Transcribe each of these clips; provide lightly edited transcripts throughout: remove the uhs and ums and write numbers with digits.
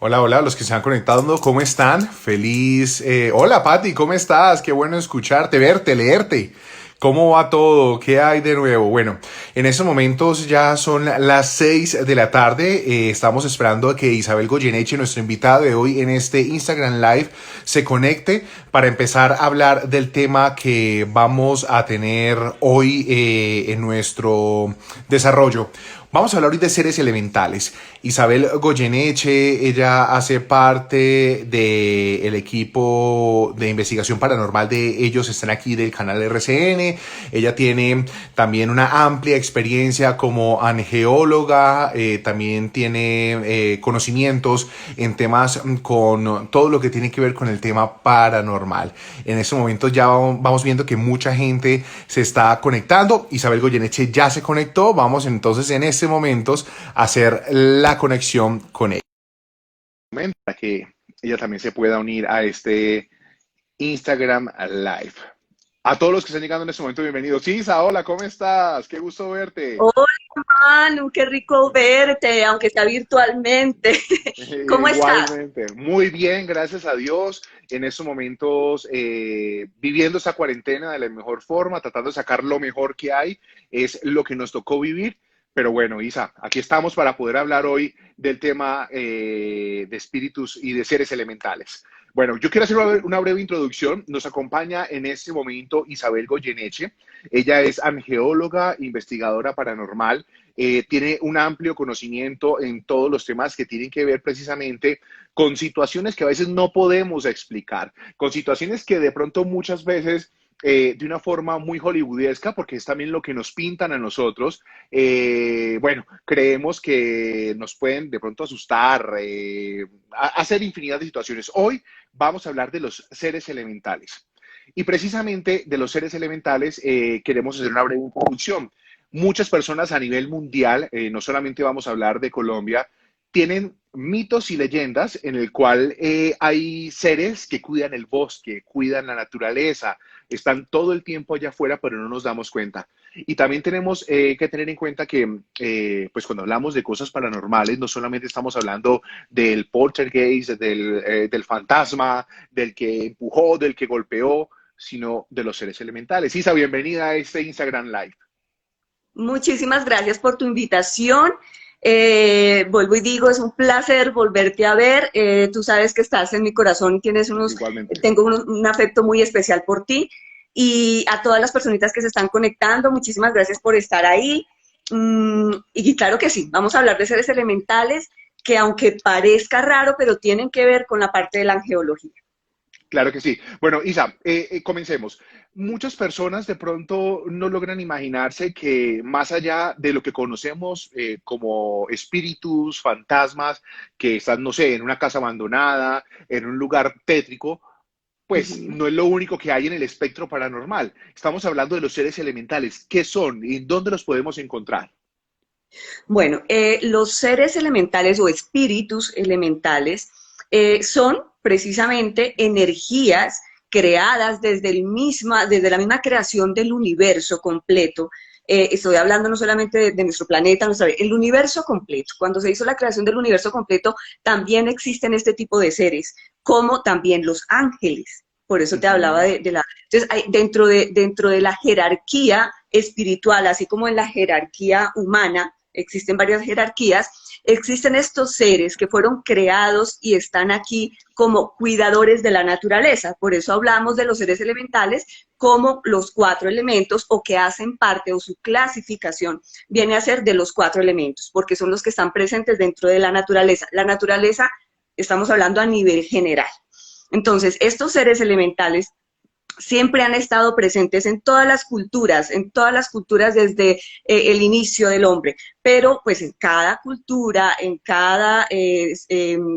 Hola, hola, los que se han conectado, ¿cómo están? Feliz. Hola, Pati, ¿cómo estás? Qué bueno escucharte, verte, leerte. ¿Cómo va todo? ¿Qué hay de nuevo? Bueno, en estos momentos ya son las 6 de la tarde. Estamos esperando a que Isabel Goyeneche, nuestro invitado de hoy en este Instagram Live, se conecte para empezar a hablar del tema que vamos a tener hoy en nuestro desarrollo. Vamos a hablar hoy de seres elementales. Isabel Goyeneche, ella hace parte del equipo de investigación paranormal de ellos, están aquí del canal RCN. Ella tiene también una amplia experiencia como angeóloga, también tiene conocimientos en temas con todo lo que tiene que ver con el tema paranormal. En este momento ya vamos viendo que mucha gente se está conectando. Isabel Goyeneche ya se conectó. Vamos entonces en este momento a hacer la conexión con ella. Para que ella también se pueda unir a este Instagram Live. A todos los que están llegando en este momento, bienvenidos. Sí, Isa, hola, ¿cómo estás? Qué gusto verte. Hola, Manu, qué rico verte, aunque sea virtualmente. ¿Cómo estás? Igualmente, muy bien, gracias a Dios. En estos momentos, viviendo esa cuarentena de la mejor forma, tratando de sacar lo mejor que hay, es lo que nos tocó vivir. Pero bueno, Isa, aquí estamos para poder hablar hoy del tema de espíritus y de seres elementales. Bueno, yo quiero hacer una breve introducción. Nos acompaña en este momento Isabel Goyeneche. Ella es angeóloga, investigadora paranormal, tiene un amplio conocimiento en todos los temas que tienen que ver precisamente con situaciones que a veces no podemos explicar, con situaciones que de pronto muchas veces de una forma muy hollywoodesca, porque es también lo que nos pintan a nosotros, bueno, creemos que nos pueden de pronto asustar, hacer infinidad de situaciones. Hoy vamos a hablar de los seres elementales. Y precisamente de los seres elementales queremos hacer una breve introducción. Muchas personas a nivel mundial, no solamente vamos a hablar de Colombia, tienen mitos y leyendas en el cual hay seres que cuidan el bosque, cuidan la naturaleza, están todo el tiempo allá afuera, pero no nos damos cuenta. Y también tenemos que tener en cuenta que, pues cuando hablamos de cosas paranormales, no solamente estamos hablando del poltergeist, del fantasma, del que empujó, del que golpeó, sino de los seres elementales. Isa, bienvenida a este Instagram Live. Muchísimas gracias por tu invitación. Vuelvo y digo, es un placer volverte a ver. Tú sabes que estás en mi corazón y Igualmente. tengo un afecto muy especial por ti. Y a todas las personitas que se están conectando, muchísimas gracias por estar ahí. Y claro que sí, vamos a hablar de seres elementales que aunque parezca raro, pero tienen que ver con la parte de la angeología. Claro que sí. Bueno, Isa, comencemos. Muchas personas de pronto no logran imaginarse que más allá de lo que conocemos como espíritus, fantasmas, que están, no sé, en una casa abandonada, en un lugar tétrico, pues Ujú. no es lo único que hay en el espectro paranormal. Estamos hablando de los seres elementales. ¿Qué son y dónde los podemos encontrar? Bueno, los seres elementales o espíritus elementales son precisamente energías creadas desde la misma creación del universo completo. Estoy hablando no solamente de nuestro planeta, el universo completo. Cuando se hizo la creación del universo completo, también existen este tipo de seres, como también los ángeles. Por eso te hablaba Ujú. de la... Entonces, dentro de la jerarquía espiritual, así como en la jerarquía humana, existen varias jerarquías, existen estos seres que fueron creados y están aquí como cuidadores de la naturaleza. Por eso hablamos de los seres elementales como los cuatro elementos o que hacen parte o su clasificación viene a ser de los cuatro elementos, porque son los que están presentes dentro de la naturaleza. La naturaleza, estamos hablando a nivel general. Entonces, estos seres elementales siempre han estado presentes en todas las culturas desde el inicio del hombre, pero pues en cada cultura, en cada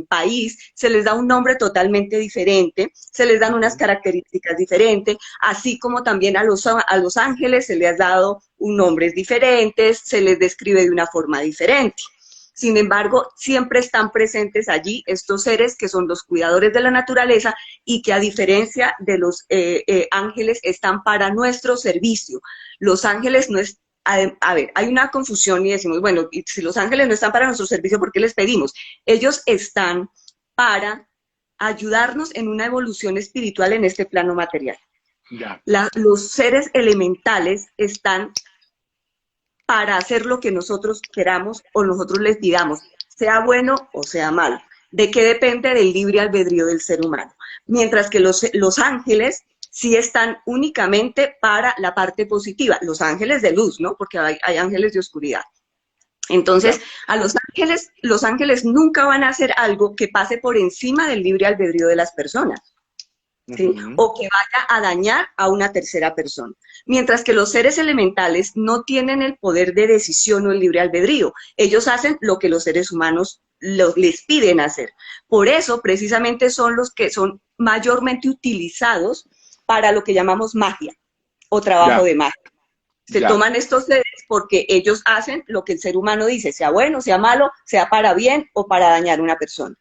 país, se les da un nombre totalmente diferente, se les dan unas Ujú. características diferentes, así como también a los ángeles se les ha dado un nombres diferentes, se les describe de una forma diferente. Sin embargo, siempre están presentes allí estos seres que son los cuidadores de la naturaleza y que a diferencia de los ángeles están para nuestro servicio. Los ángeles no es, a ver, hay una confusión y decimos, bueno, si los ángeles no están para nuestro servicio, ¿por qué les pedimos? Ellos están para ayudarnos en una evolución espiritual en este plano material. Ya. Los seres elementales están para hacer lo que nosotros queramos o nosotros les pidamos, sea bueno o sea malo. ¿De qué depende? Del libre albedrío del ser humano. Mientras que los ángeles sí están únicamente para la parte positiva, los ángeles de luz, ¿no? Porque hay ángeles de oscuridad. Entonces, a los ángeles nunca van a hacer algo que pase por encima del libre albedrío de las personas, ¿sí? O que vaya a dañar a una tercera persona. Mientras que los seres elementales no tienen el poder de decisión o el libre albedrío. Ellos hacen lo que los seres humanos les piden hacer. Por eso, precisamente, son los que son mayormente utilizados para lo que llamamos magia o trabajo de magia. Se toman estos seres porque ellos hacen lo que el ser humano dice, sea bueno, sea malo, sea para bien o para dañar a una persona.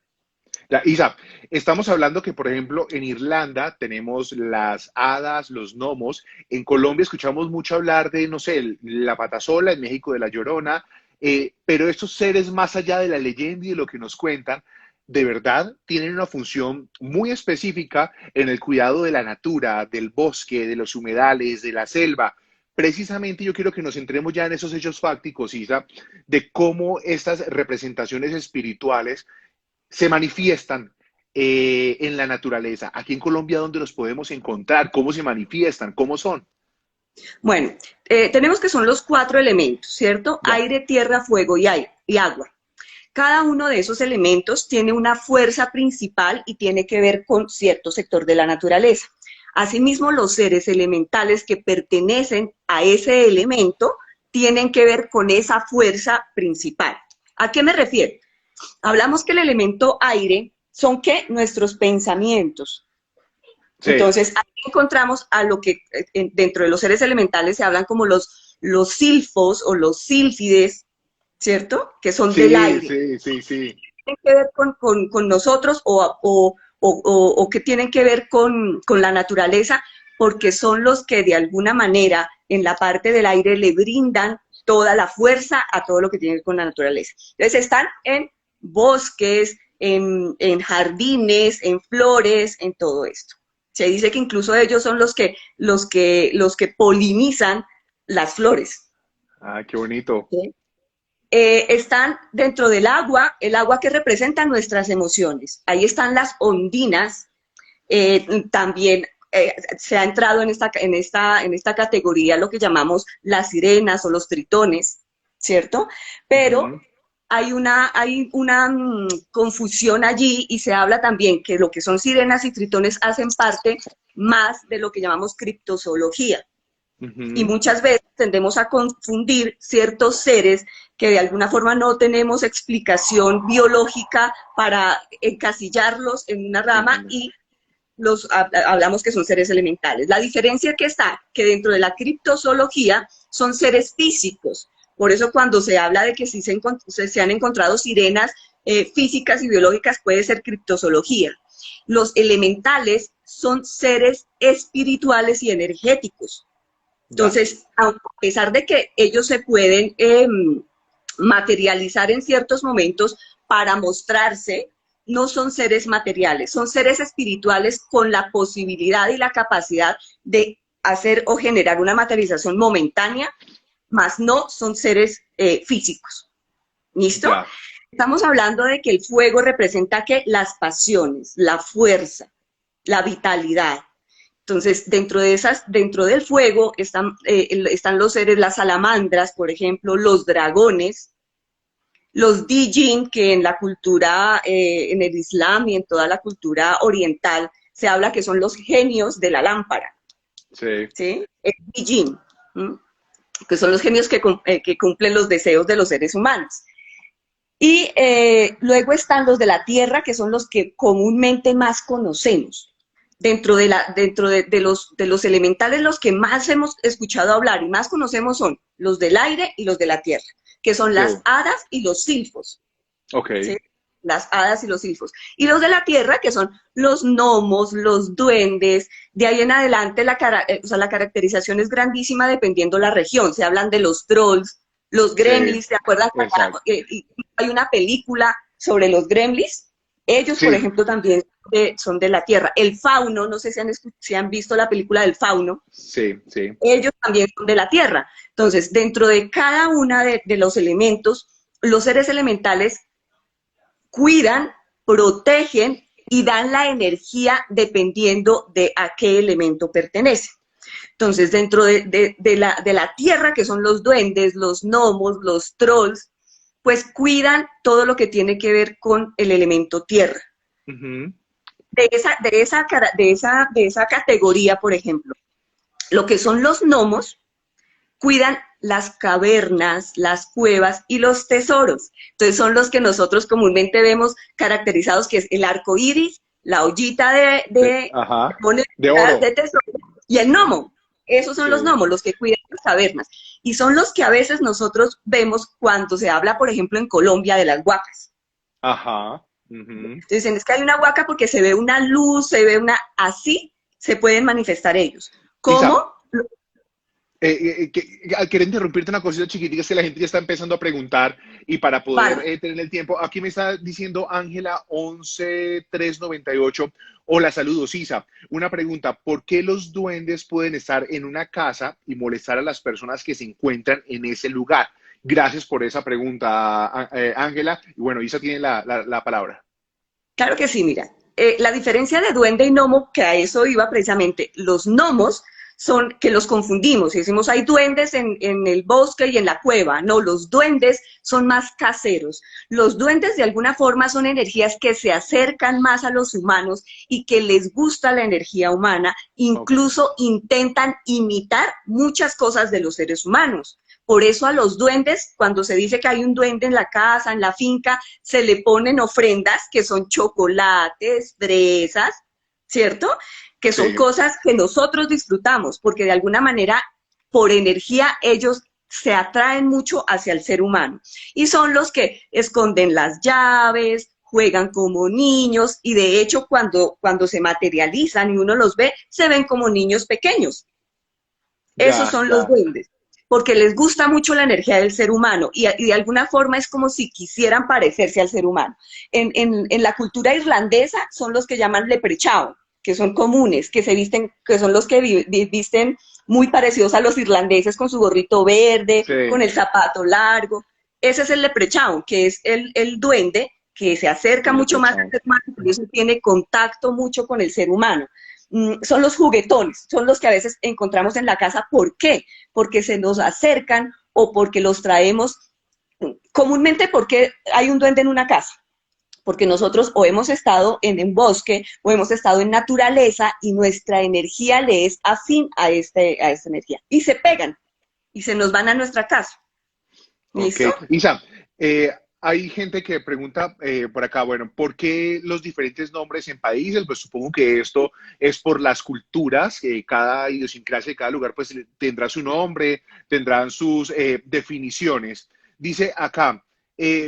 Isa, estamos hablando que, por ejemplo, en Irlanda tenemos las hadas, los gnomos. En Colombia escuchamos mucho hablar de, no sé, la patasola, en México de la Llorona, pero estos seres, más allá de la leyenda y de lo que nos cuentan, de verdad tienen una función muy específica en el cuidado de la natura, del bosque, de los humedales, de la selva. Precisamente yo quiero que nos centremos ya en esos hechos fácticos, Isa, de cómo estas representaciones espirituales se manifiestan en la naturaleza. Aquí en Colombia, ¿dónde los podemos encontrar? ¿Cómo se manifiestan? ¿Cómo son? Bueno, tenemos que son los 4 elementos, ¿cierto? Aire, tierra, fuego y agua. Cada uno de esos elementos tiene una fuerza principal y tiene que ver con cierto sector de la naturaleza. Asimismo, los seres elementales que pertenecen a ese elemento tienen que ver con esa fuerza principal. ¿A qué me refiero? Hablamos que el elemento aire son ¿qué? Nuestros pensamientos. Sí. Entonces, ahí encontramos a lo que dentro de los seres elementales se hablan como los silfos o los sílfides, ¿cierto? Que son del aire. Sí. ¿Tienen que ver con nosotros o que tienen que ver con la naturaleza? Porque son los que de alguna manera en la parte del aire le brindan toda la fuerza a todo lo que tiene que ver con la naturaleza. Entonces están en bosques, en jardines, en flores, en todo esto. Se dice que incluso ellos son los que polinizan las flores. Ah, qué bonito. ¿Sí? Están dentro del agua, el agua que representa nuestras emociones. Ahí están las ondinas, también se ha entrado en esta categoría lo que llamamos las sirenas o los tritones, ¿cierto? Pero hay una confusión allí y se habla también que lo que son sirenas y tritones hacen parte más de lo que llamamos criptozoología. Y muchas veces tendemos a confundir ciertos seres que de alguna forma no tenemos explicación biológica para encasillarlos en una rama y hablamos que son seres elementales. La diferencia que está, que dentro de la criptozoología son seres físicos. Por eso cuando se habla de que sí se han encontrado sirenas físicas y biológicas, puede ser criptozoología. Los elementales son seres espirituales y energéticos. Entonces, a pesar de que ellos se pueden materializar en ciertos momentos para mostrarse, no son seres materiales, son seres espirituales con la posibilidad y la capacidad de hacer o generar una materialización momentánea, más no son seres físicos. ¿Listo? Ya. Estamos hablando de que el fuego representa ¿qué? Las pasiones, la fuerza, la vitalidad. Entonces, dentro del fuego están los seres, las salamandras, por ejemplo, los dragones, los Dijin, que en la cultura, en el Islam y en toda la cultura oriental, se habla que son los genios de la lámpara. Sí. ¿Sí? El Dijin, que son los genios que cumplen los deseos de los seres humanos. Y luego están los de la tierra, que son los que comúnmente más conocemos. Dentro de los elementales, los que más hemos escuchado hablar y más conocemos son los del aire y los de la tierra, que son las hadas y los silfos. Okay. ¿Sí? Las hadas y los silfos. Y los de la tierra, que son los gnomos, los duendes. De ahí en adelante la caracterización es grandísima dependiendo la región. Se hablan de los trolls, los gremlins, ¿se acuerdan? Hay una película sobre los gremlins. Ellos, por Sí, ejemplo, también son de la tierra. El fauno, no sé si han visto la película del fauno, sí, sí. ellos también son de la tierra. Entonces, dentro de cada una de los elementos, los seres elementales cuidan, protegen y dan la energía dependiendo de a qué elemento pertenece. Entonces, dentro de la tierra, que son los duendes, los gnomos, los trolls, pues cuidan todo lo que tiene que ver con el elemento tierra. Ujú. De esa categoría, por ejemplo, lo que son los gnomos, cuidan las cavernas, las cuevas y los tesoros. Entonces son los que nosotros comúnmente vemos caracterizados, que es el arco iris, la ollita Ajá. De moneda oro. de tesoro y el gnomo. Esos son los Sí. gnomos, los que cuidan las cavernas. Y son los que a veces nosotros vemos cuando se habla, por ejemplo, en Colombia de las huacas. Ajá. Ujú. Entonces dicen, es que hay una huaca porque se ve una luz, se ve una... Así se pueden manifestar ellos. Isa, ¿Cómo? quiero interrumpirte una cosita chiquitica, es que la gente ya está empezando a preguntar y para poder Vale. tener el tiempo, aquí me está diciendo Ángela 11398, hola, saludos Isa, una pregunta, ¿por qué los duendes pueden estar en una casa y molestar a las personas que se encuentran en ese lugar? Gracias por esa pregunta, Ángela, y bueno, Isa tiene la palabra. Claro que sí, mira. La diferencia de duende y gnomo, que a eso iba precisamente, los gnomos son que los confundimos y decimos hay duendes en el bosque y en la cueva. No, los duendes son más caseros. Los duendes de alguna forma son energías que se acercan más a los humanos y que les gusta la energía humana, Ok. incluso intentan imitar muchas cosas de los seres humanos. Por eso a los duendes, cuando se dice que hay un duende en la casa, en la finca, se le ponen ofrendas que son chocolates, fresas, ¿cierto? Que son Sí, cosas que nosotros disfrutamos, porque de alguna manera, por energía, ellos se atraen mucho hacia el ser humano. Y son los que esconden las llaves, juegan como niños, y de hecho cuando se materializan y uno los ve, se ven como niños pequeños. Esos ya, son los ya. duendes, porque les gusta mucho la energía del ser humano y de alguna forma es como si quisieran parecerse al ser humano. En la cultura irlandesa son los que llaman leprechaun, que son comunes, que se visten, que son los que visten muy parecidos a los irlandeses con su gorrito verde, con Sí, el zapato largo. Ese es el leprechaun, que es el duende que se acerca el mucho más al leprechaun. ser humano, por eso tiene contacto mucho con el ser humano. Son los juguetones, son los que a veces encontramos en la casa. ¿Por qué? Porque se nos acercan o porque los traemos. Comúnmente, porque hay un duende en una casa, porque nosotros o hemos estado en un bosque o hemos estado en naturaleza y nuestra energía le es afín a esta energía. Y se pegan y se nos van a nuestra casa. Ok, ¿Listo? Isa, hay gente que pregunta por acá, bueno, ¿por qué los diferentes nombres en países? Pues supongo que esto es por las culturas, cada idiosincrasia de cada lugar pues tendrá su nombre, tendrán sus definiciones. Dice acá,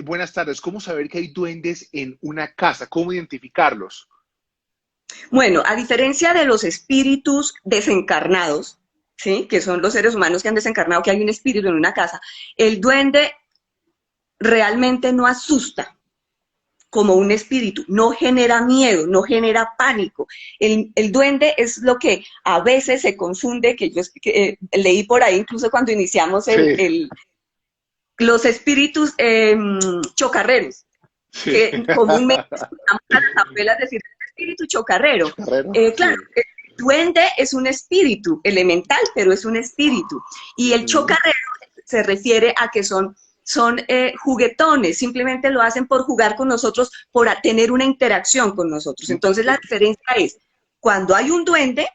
buenas tardes, ¿cómo saber que hay duendes en una casa? ¿Cómo identificarlos? Bueno, a diferencia de los espíritus desencarnados, ¿sí? Que son los seres humanos que han desencarnado, que hay un espíritu en una casa, el duende realmente no asusta como un espíritu, no genera miedo, no genera pánico. El duende es lo que a veces se confunde, que yo leí por ahí incluso cuando iniciamos Sí, los espíritus chocarreros, sí. que comúnmente escuchamos a las abuelas decir espíritu chocarrero. Chocarrero, Claro, sí. el duende es un espíritu elemental, pero es un espíritu. Y el Ujú, chocarrero se refiere a que son juguetones, simplemente lo hacen por jugar con nosotros, por tener una interacción con nosotros. Entonces la diferencia es, cuando hay un duende,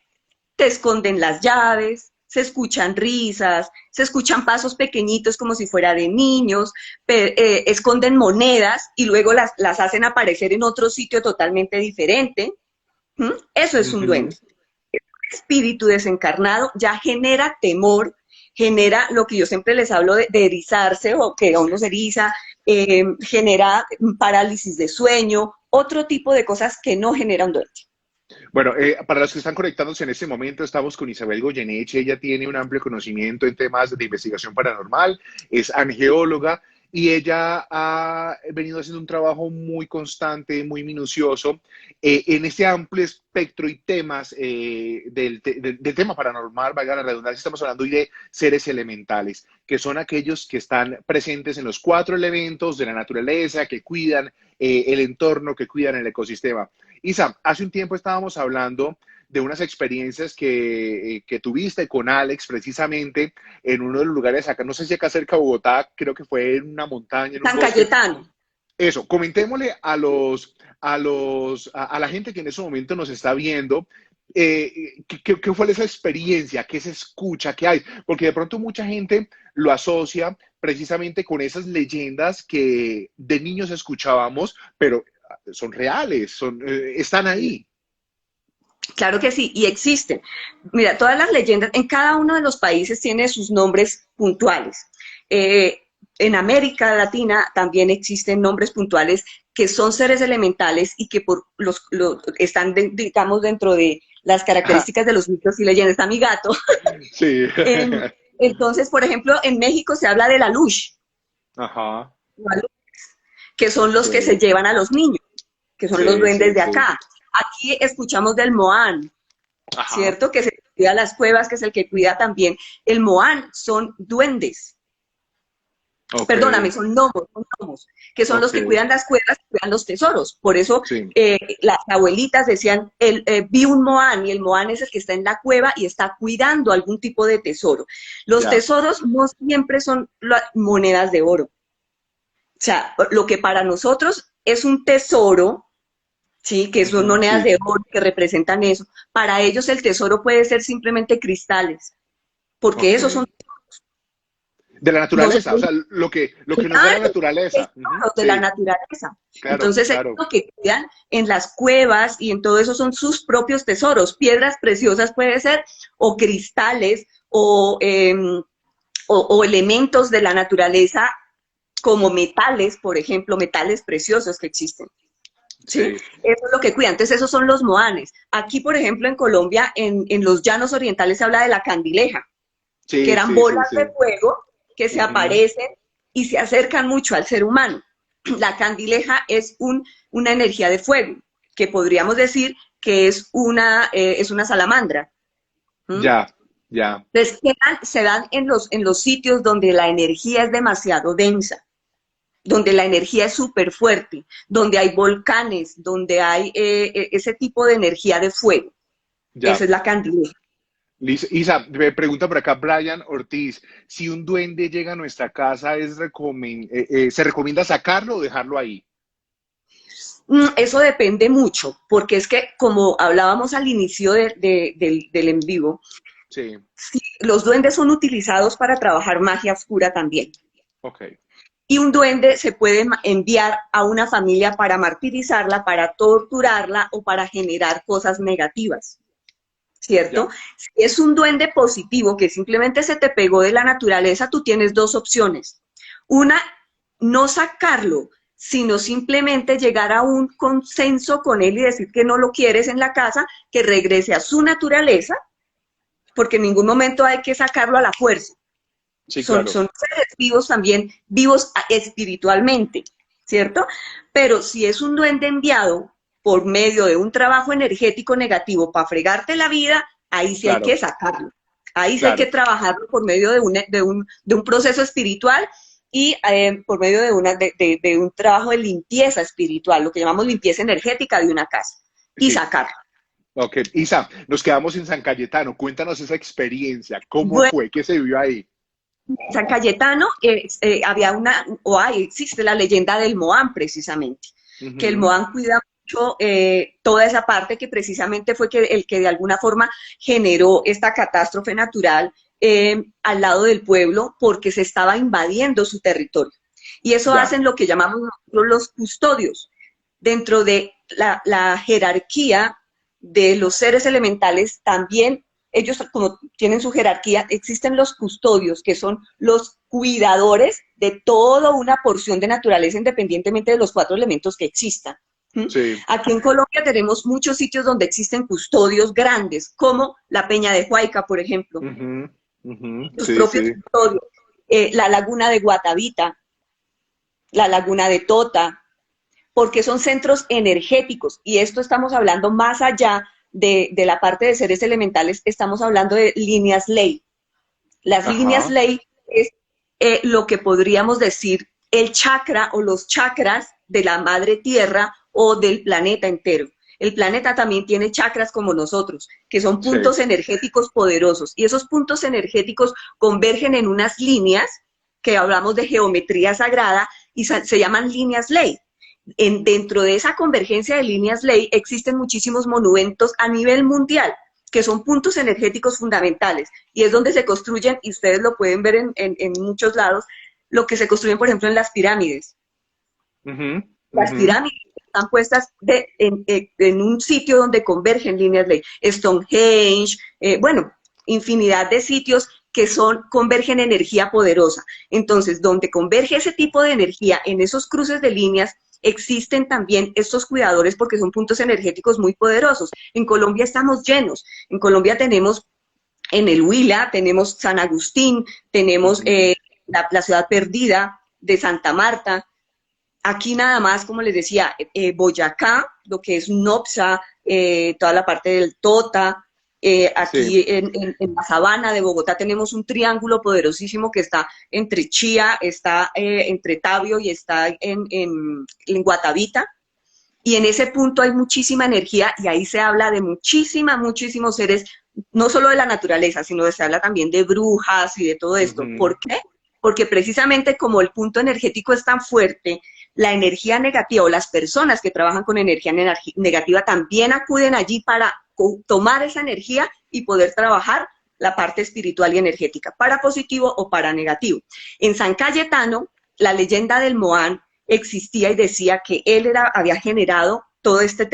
te esconden las llaves, se escuchan risas, se escuchan pasos pequeñitos como si fuera de niños, esconden monedas y luego las hacen aparecer en otro sitio totalmente diferente. ¿Mm? Eso es un ujú. duende. El espíritu desencarnado ya genera temor, genera lo que yo siempre les hablo de erizarse o que a uno se eriza, genera parálisis de sueño, otro tipo de cosas que no genera un duende. Bueno, para los que están conectándose en este momento, estamos con Isabel Goyeneche. Ella tiene un amplio conocimiento en temas de investigación paranormal, es angeóloga y ella ha venido haciendo un trabajo muy constante, muy minucioso en este amplio espectro y temas del tema paranormal, valga la redundancia. Estamos hablando hoy de seres elementales, que son aquellos que están presentes en los cuatro elementos de la naturaleza, que cuidan el entorno, que cuidan el ecosistema. Isa, hace un tiempo estábamos hablando de unas experiencias que tuviste con Alex precisamente en uno de los lugares acá, no sé si acá cerca de Bogotá, creo que fue en una montaña, en un San bosque. Cayetano. Eso, comentémosle a la gente que en ese momento nos está viendo, ¿qué fue esa experiencia? ¿Qué se escucha? ¿Qué hay? Porque de pronto mucha gente lo asocia precisamente con esas leyendas que de niños escuchábamos, pero son reales, están ahí. Claro que sí, y existen. Mira, todas las leyendas, en cada uno de los países tiene sus nombres puntuales. En América Latina también existen nombres puntuales que son seres elementales y que están, digamos, dentro de las Ajá, características de los mitos y leyendas. Está mi gato. sí. Entonces, por ejemplo, en México se habla de la Lush, Ajá, que son los que se sí, llevan a los niños, que son los sí, duendes sí, de sí. acá. Aquí escuchamos del Moán, Ajá, ¿cierto? Que se cuida las cuevas, que es el que cuida también. El Moán son duendes, ok, perdóname, son gnomos, que son los ok, que cuidan las cuevas y cuidan los tesoros. Por eso sí, las abuelitas decían, vi un Moán, y el Moán es el que está en la cueva y está cuidando algún tipo de tesoro. Los ya. tesoros no siempre son monedas de oro. O sea, lo que para nosotros es un tesoro, ¿sí? Que son Ujú, monedas sí. de oro que representan eso. Para ellos el tesoro puede ser simplemente cristales, porque Ok. esos son, De la no se naturaleza, o pueden, sea, lo que nos da la claro, naturaleza. Ujú, tesoros de la sí, naturaleza. claro, Entonces ellos claro. lo que cuidan en las cuevas y en todo eso son sus propios tesoros, piedras preciosas puede ser, o cristales, o elementos de la naturaleza como metales, por ejemplo, metales preciosos que existen. ¿Sí? Sí, Eso es lo que cuida. Entonces, esos son los moanes. Aquí, por ejemplo, en Colombia, en los llanos orientales se habla de la candileja, que sí, eran sí, sí, bolas de sí. fuego que se Ujú, aparecen y se acercan mucho al ser humano. La candileja es una energía de fuego, que podríamos decir que es una salamandra. ¿Mm? ya, ya. Entonces, se dan en los sitios donde la energía es demasiado densa, donde la energía es súper fuerte, donde hay volcanes, donde hay ese tipo de energía de fuego. Esa Ya. es la candileja. Isa, me pregunta por acá Brian Ortiz, si un duende llega a nuestra casa, ¿se recomienda sacarlo o dejarlo ahí? Eso depende mucho, porque es que como hablábamos al inicio del en vivo, Sí, sí, los duendes son utilizados para trabajar magia oscura también. ok, Y un duende se puede enviar a una familia para martirizarla, para torturarla o para generar cosas negativas. ¿Cierto? ya, Si es un duende positivo que simplemente se te pegó de la naturaleza, tú tienes dos opciones. Una, no sacarlo, sino simplemente llegar a un consenso con él y decir que no lo quieres en la casa, que regrese a su naturaleza, porque en ningún momento hay que sacarlo a la fuerza. sí, Son claro, seres vivos también, vivos espiritualmente, ¿cierto? Pero si es un duende enviado por medio de un trabajo energético negativo para fregarte la vida, ahí sí hay que claro, sacarlo. Ahí sí hay que claro. trabajarlo por medio de un proceso espiritual y por medio de un trabajo de limpieza espiritual, lo que llamamos limpieza energética de una casa, y Sí, sacarlo. ok. Isa, nos quedamos en San Cayetano. Cuéntanos esa experiencia. ¿Cómo Bueno, fue? ¿Qué se vivió ahí? San Cayetano había existe la leyenda del Moán precisamente, que el Ujú, Moán cuida mucho toda esa parte que precisamente fue el que de alguna forma generó esta catástrofe natural al lado del pueblo porque se estaba invadiendo su territorio. Y eso ya, hacen lo que llamamos nosotros los custodios. Dentro de la jerarquía de los seres elementales también ellos como tienen su jerarquía, existen los custodios, que son los cuidadores de toda una porción de naturaleza, independientemente de los cuatro elementos que existan. ¿Mm? sí. Aquí en Colombia tenemos muchos sitios donde existen custodios grandes, como la Peña de Huayca, por ejemplo, Ujú, ujú, sus sí, propios sí. custodios, la Laguna de Guatavita, la laguna de Tota, porque son centros energéticos, y esto estamos hablando más allá de la parte de seres elementales, estamos hablando de líneas ley. Las líneas Ajá, ley es lo que podríamos decir el chakra o los chakras de la madre tierra o del planeta entero. El planeta también tiene chakras como nosotros, que son sí, puntos energéticos poderosos, y esos puntos energéticos convergen en unas líneas que hablamos de geometría sagrada y se llaman líneas ley. Dentro de esa convergencia de líneas ley existen muchísimos monumentos a nivel mundial que son puntos energéticos fundamentales, y es donde se construyen, y ustedes lo pueden ver en muchos lados, lo que se construyen, por ejemplo, en las pirámides. ujú, Las ujú, pirámides están puestas en un sitio donde convergen líneas ley. Stonehenge, bueno, infinidad de sitios que convergen energía poderosa. Entonces, donde converge ese tipo de energía en esos cruces de líneas, existen también estos cuidadores porque son puntos energéticos muy poderosos. En Colombia estamos llenos. En Colombia tenemos en el Huila, tenemos San Agustín, tenemos ujú. la ciudad perdida de Santa Marta. Aquí nada más, como les decía, Boyacá, lo que es Nopsa, toda la parte del Tota, Sí, aquí en la sabana de Bogotá tenemos un triángulo poderosísimo que está entre Chía, está entre Tabio y está en Guatavita, y en ese punto hay muchísima energía y ahí se habla de muchísimos seres, no solo de la naturaleza, sino se habla también de brujas y de todo esto. ujú, ¿Por qué? Porque precisamente como el punto energético es tan fuerte, la energía negativa o las personas que trabajan con energía negativa también acuden allí para tomar esa energía y poder trabajar la parte espiritual y energética, para positivo o para negativo. En San Cayetano, la leyenda del Moán existía y decía que él había generado todo este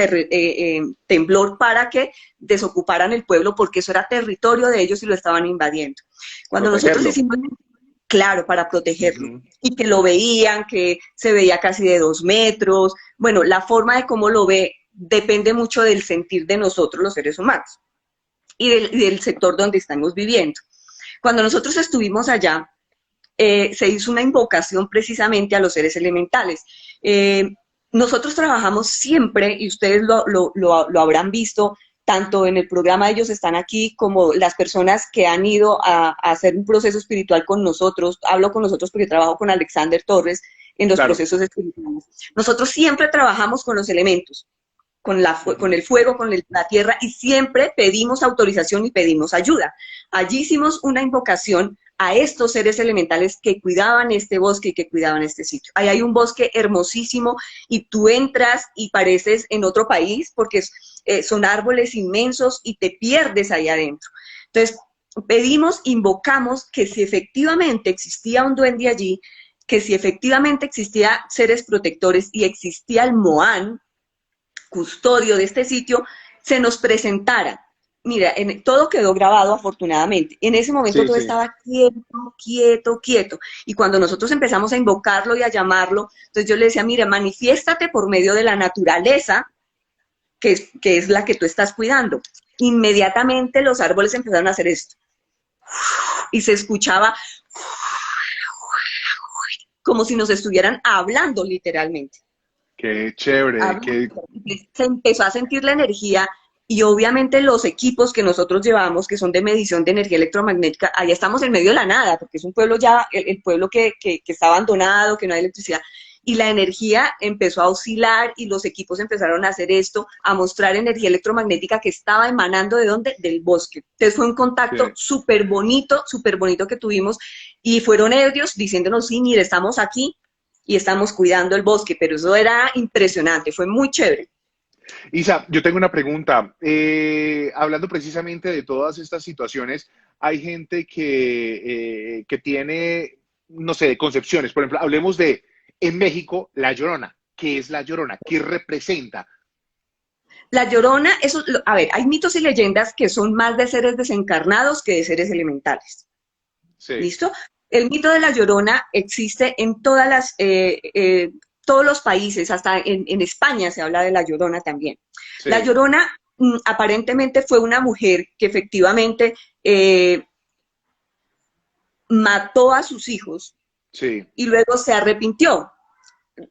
temblor para que desocuparan el pueblo porque eso era territorio de ellos y lo estaban invadiendo. Cuando nosotros protegerlo. hicimos, claro, para protegerlo, Ujú, y que lo veían, que se veía casi de 2 metros, bueno, la forma de cómo lo ve depende mucho del sentir de nosotros los seres humanos y del sector donde estamos viviendo. Cuando nosotros estuvimos allá, se hizo una invocación precisamente a los seres elementales. Eh, Nosotros trabajamos siempre, y ustedes lo habrán visto, tanto en el programa Ellos Están Aquí, como las personas que han ido a hacer un proceso espiritual con nosotros. Hablo con nosotros porque trabajo con Alexander Torres en los claro. procesos espirituales. Nosotros siempre trabajamos con los elementos, con Ujú. el fuego, la tierra, y siempre pedimos autorización y pedimos ayuda. Allí hicimos una invocación a estos seres elementales que cuidaban este bosque y que cuidaban este sitio. Ahí hay un bosque hermosísimo y tú entras y pareces en otro país porque son árboles inmensos y te pierdes ahí adentro. Entonces, pedimos, invocamos que si efectivamente existía un duende allí, que si efectivamente existía seres protectores y existía el Moán, custodio de este sitio, se nos presentara. Mira, todo quedó grabado afortunadamente. En ese momento Sí, todo sí. estaba quieto. Y cuando nosotros empezamos a invocarlo y a llamarlo, entonces yo le decía, mira, manifiéstate por medio de la naturaleza, que es la que tú estás cuidando. Inmediatamente los árboles empezaron a hacer esto. Y se escuchaba como si nos estuvieran hablando literalmente. Qué chévere, Hablando. qué... Se empezó a sentir la energía, y obviamente los equipos que nosotros llevamos, que son de medición de energía electromagnética, allá estamos en medio de la nada, porque es un pueblo ya, el pueblo que está abandonado, que no hay electricidad, y la energía empezó a oscilar y los equipos empezaron a hacer esto, a mostrar energía electromagnética que estaba emanando ¿de dónde? Del bosque. Entonces fue un contacto qué- súper bonito que tuvimos, y fueron ellos diciéndonos, sí, mire, estamos aquí y estamos cuidando el bosque, pero eso era impresionante, fue muy chévere. Isa, yo tengo una pregunta. Hablando precisamente de todas estas situaciones, hay gente que tiene, no sé, concepciones. Por ejemplo, hablemos de, en México, La Llorona. ¿Qué es La Llorona? ¿Qué representa? La Llorona, a ver, hay mitos y leyendas que son más de seres desencarnados que de seres elementales. Sí, ¿Listo? El mito de la Llorona existe en todos los países, hasta en España se habla de la Llorona también. La sí, Llorona aparentemente fue una mujer que efectivamente mató a sus hijos sí. y luego se arrepintió.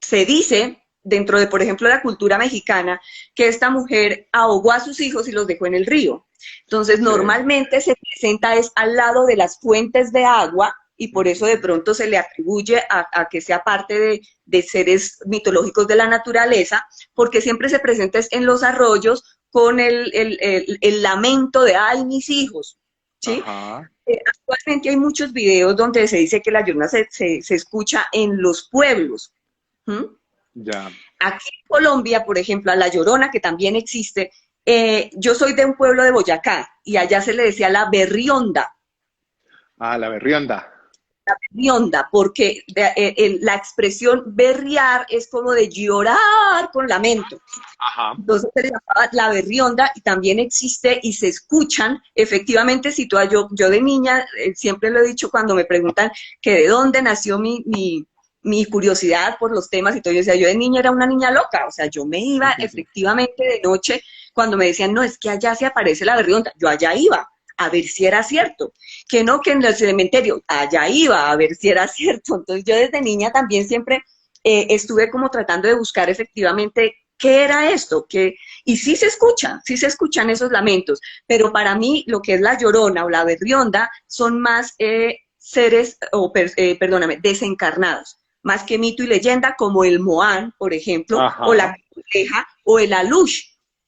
se dice, dentro de, por ejemplo, la cultura mexicana, que esta mujer ahogó a sus hijos y los dejó en el río. Entonces, Sí. normalmente se presenta es al lado de las fuentes de agua y por eso de pronto se le atribuye a que sea parte de seres mitológicos de la naturaleza, porque siempre se presenta es en los arroyos con el lamento de, ay, mis hijos, ¿sí? Ajá. Actualmente hay muchos videos donde se dice que la llorona se escucha en los pueblos. ¿Mm? Ya. Aquí en Colombia, por ejemplo, a la Llorona, que también existe, yo soy de un pueblo de Boyacá y allá se le decía la berrionda, Ah, la berrionda. porque la expresión berriar es como de llorar con lamento. Ajá. Entonces se le llamaba la berrionda y también existe y se escuchan, efectivamente, yo de niña, siempre lo he dicho cuando me preguntan que de dónde nació mi curiosidad por los temas y todo, yo decía, yo de niña era una niña loca, o sea, yo me iba efectivamente de noche cuando me decían, no, es que allá se aparece la berrionda, yo allá iba a ver si era cierto, que no, que en el cementerio, allá iba a ver si era cierto, entonces yo desde niña también siempre estuve como tratando de buscar efectivamente qué era esto, y sí se escuchan esos lamentos, pero para mí lo que es la Llorona o la Berrionda son más seres, perdóname, desencarnados, más que mito y leyenda, como el Moán, por ejemplo, o la Ajá. Coneja, o el Alush,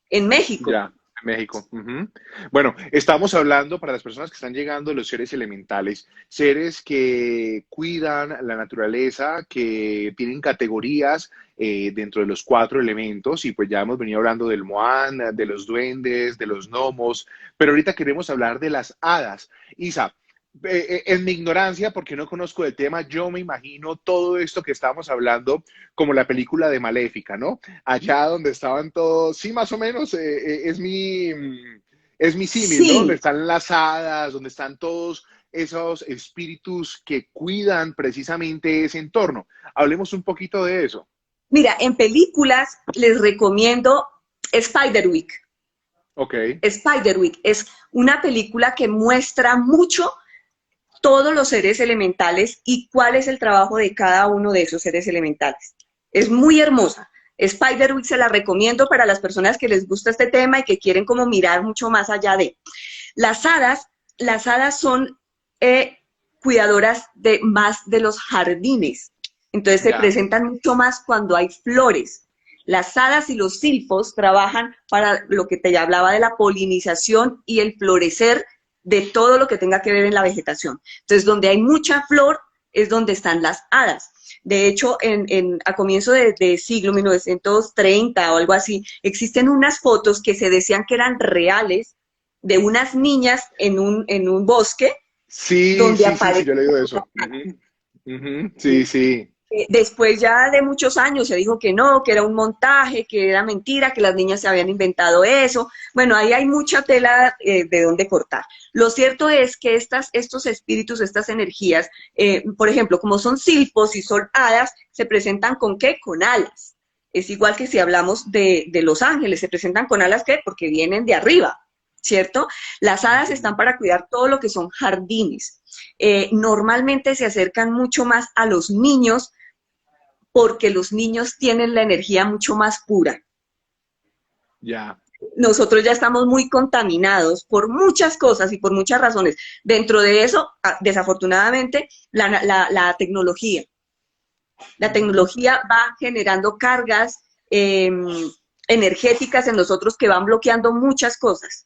en México. Ya, en México. Ujú. Bueno, estamos hablando para las personas que están llegando de los seres elementales, seres que cuidan la naturaleza, que tienen categorías dentro de los cuatro elementos, y pues ya hemos venido hablando del Moán, de los duendes, de los gnomos, pero ahorita queremos hablar de las hadas. Isa, en mi ignorancia, porque no conozco el tema, yo me imagino todo esto que estamos hablando como la película de Maléfica, ¿no? Allá donde estaban todos, sí, más o menos, es mi símil, ¿no? Donde Sí, están las hadas, donde están todos esos espíritus que cuidan precisamente ese entorno. Hablemos un poquito de eso. mira, en películas les recomiendo Spiderwick. Ok, Spiderwick es una película que muestra mucho todos los seres elementales y cuál es el trabajo de cada uno de esos seres elementales. Es muy hermosa. Spiderwick se la recomiendo para las personas que les gusta este tema y que quieren como mirar mucho más allá de. Las hadas son cuidadoras de más de los jardines. Entonces se ya. presentan mucho más cuando hay flores. Las hadas y los silfos trabajan para lo que te hablaba de la polinización y el florecer de todo lo que tenga que ver en la vegetación. Entonces, donde hay mucha flor es donde están las hadas. De hecho, a comienzo de siglo 1930 o algo así, existen unas fotos que se decían que eran reales de unas niñas en un bosque Sí, donde sí, sí, sí, aparecen. yo he leído eso. Ujú, ujú, sí, sí. Después ya de muchos años se dijo que no, que era un montaje, que era mentira, que las niñas se habían inventado eso. Bueno, ahí hay mucha tela de dónde cortar. Lo cierto es que estos espíritus, estas energías, por ejemplo, como son silfos y son hadas, se presentan ¿con qué? Con alas. Es igual que si hablamos de los ángeles, se presentan con alas ¿qué? Porque vienen de arriba, ¿cierto? Las hadas están Ujú. para cuidar todo lo que son jardines. Normalmente se acercan mucho más a los niños porque los niños tienen la energía mucho más pura. Ya. Nosotros ya estamos muy contaminados por muchas cosas y por muchas razones. Dentro de eso, desafortunadamente, la tecnología. La Ujú. tecnología va generando cargas energéticas en nosotros que van bloqueando muchas cosas.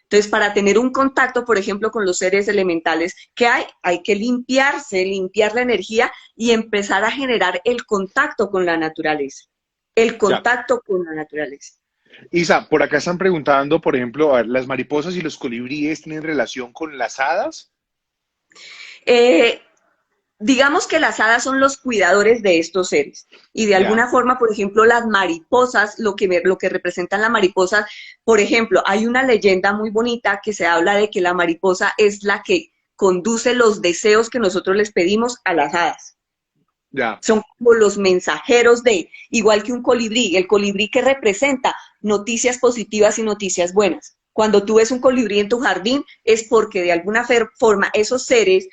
Entonces, para tener un contacto, por ejemplo, con los seres elementales, ¿qué hay? Hay que limpiarse, limpiar la energía y empezar a generar el contacto con la naturaleza. El Ya. contacto con la naturaleza. Isa, por acá están preguntando, por ejemplo, a ver, ¿las mariposas y los colibríes tienen relación con las hadas? Eh, digamos que las hadas son los cuidadores de estos seres y de alguna Ya, forma, por ejemplo, las mariposas, lo que representan las mariposas, por ejemplo, hay una leyenda muy bonita que se habla de que la mariposa es la que conduce los deseos que nosotros les pedimos a las hadas. ya, Son como los mensajeros de, igual que un colibrí, el colibrí que representa noticias positivas y noticias buenas. Cuando tú ves un colibrí en tu jardín es porque de alguna forma esos seres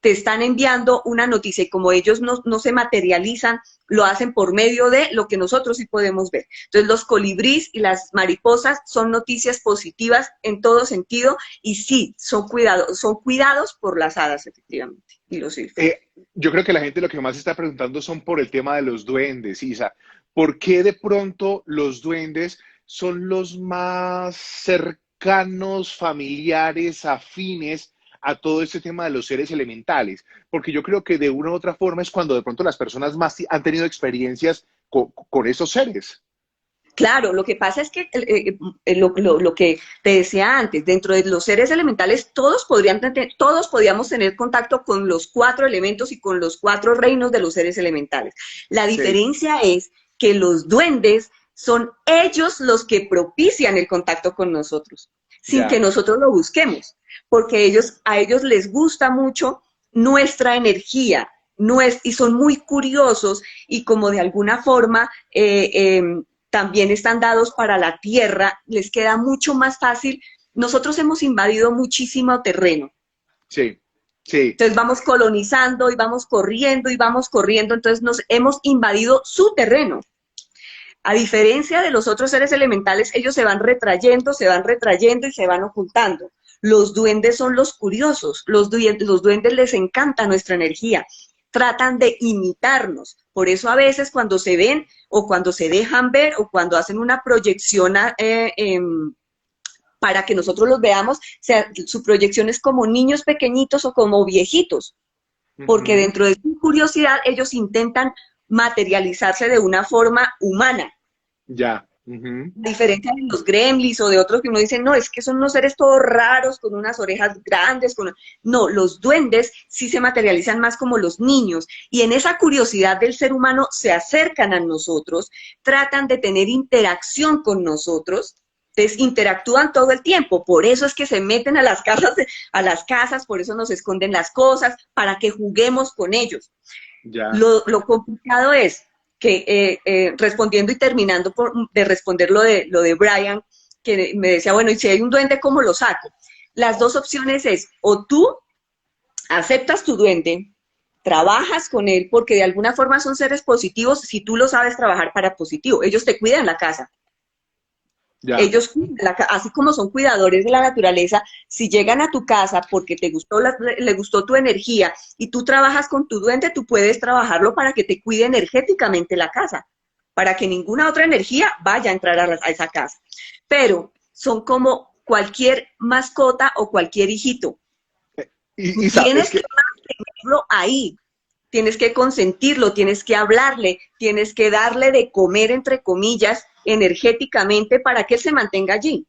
te están enviando una noticia y como ellos no se materializan, lo hacen por medio de lo que nosotros sí podemos ver. Entonces los colibríes y las mariposas son noticias positivas en todo sentido y sí, son cuidados por las hadas efectivamente y los elfos. Yo creo que la gente lo que más está preguntando son por el tema de los duendes, Isa. ¿Por qué de pronto los duendes son los más cercanos, familiares, afines a todo este tema de los seres elementales? Porque yo creo que de una u otra forma es cuando de pronto las personas más han tenido experiencias con esos seres. Claro, lo que pasa es que lo que te decía antes, dentro de los seres elementales, todos podíamos tener contacto con los 4 elementos y con los 4 reinos de los seres elementales. La Sí, diferencia es que los duendes son ellos los que propician el contacto con nosotros, sin que ya, nosotros lo busquemos, porque a ellos les gusta mucho nuestra energía, y son muy curiosos y como de alguna forma también están dados para la tierra, les queda mucho más fácil. Nosotros hemos invadido muchísimo terreno, sí, sí, entonces vamos colonizando y vamos corriendo, entonces nos hemos invadido su terreno. A diferencia de los otros seres elementales, ellos se van retrayendo y se van ocultando. Los duendes son los curiosos, los duendes les encanta nuestra energía, tratan de imitarnos. Por eso a veces cuando se ven o cuando se dejan ver o cuando hacen una proyección para que nosotros los veamos, su proyección es como niños pequeñitos o como viejitos, porque ujú, dentro de su curiosidad ellos intentan materializarse de una forma humana. ya, ujú. A diferencia de los gremlins o de otros que uno dice, no, es que son unos seres todos raros, con unas orejas grandes. No, los duendes sí se materializan más como los niños y en esa curiosidad del ser humano se acercan a nosotros, tratan de tener interacción con nosotros, entonces interactúan todo el tiempo, por eso es que se meten a las casas, por eso nos esconden las cosas, para que juguemos con ellos. Ya. Lo complicado es que, respondiendo y terminando de responder lo de Brian, que me decía, bueno, y si hay un duende, ¿cómo lo saco? Las dos opciones es, o tú aceptas tu duende, trabajas con él, porque de alguna forma son seres positivos si tú lo sabes trabajar para positivo. Ellos te cuidan la casa, Ya. ellos, así como son cuidadores de la naturaleza, si llegan a tu casa porque le gustó tu energía y tú trabajas con tu duende, tú puedes trabajarlo para que te cuide energéticamente la casa, para que ninguna otra energía vaya a entrar a esa casa. Pero son como cualquier mascota o cualquier hijito. Tú Isa, es tienes que que, mantenerlo ahí, tienes que consentirlo, tienes que hablarle, tienes que darle de comer, entre comillas, energéticamente para que él se mantenga allí.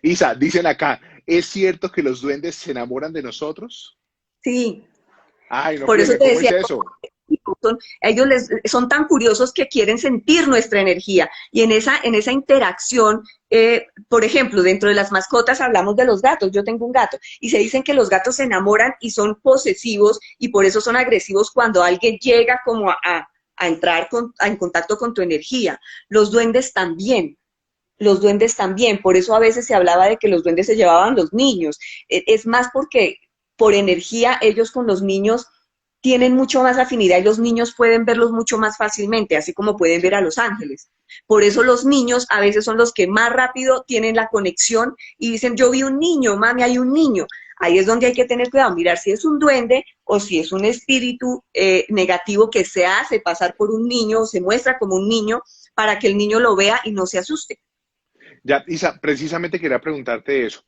Isa, dicen acá, ¿es cierto que los duendes se enamoran de nosotros? Sí, Ay, no por eso friegue, te ¿cómo es decía, eso? ellos son tan curiosos que quieren sentir nuestra energía y en esa interacción, por ejemplo, dentro de las mascotas hablamos de los gatos, yo tengo un gato y se dicen que los gatos se enamoran y son posesivos y por eso son agresivos cuando alguien llega como a entrar en contacto con tu energía. Los duendes también, por eso a veces se hablaba de que los duendes se llevaban los niños, es más porque por energía ellos con los niños tienen mucho más afinidad y los niños pueden verlos mucho más fácilmente, así como pueden ver a los ángeles. Por eso los niños a veces son los que más rápido tienen la conexión y dicen, yo vi un niño, mami, hay un niño. Ahí es donde hay que tener cuidado, mirar si es un duende o si es un espíritu negativo que se hace pasar por un niño o se muestra como un niño para que el niño lo vea y no se asuste. Ya, Isa, precisamente quería preguntarte eso.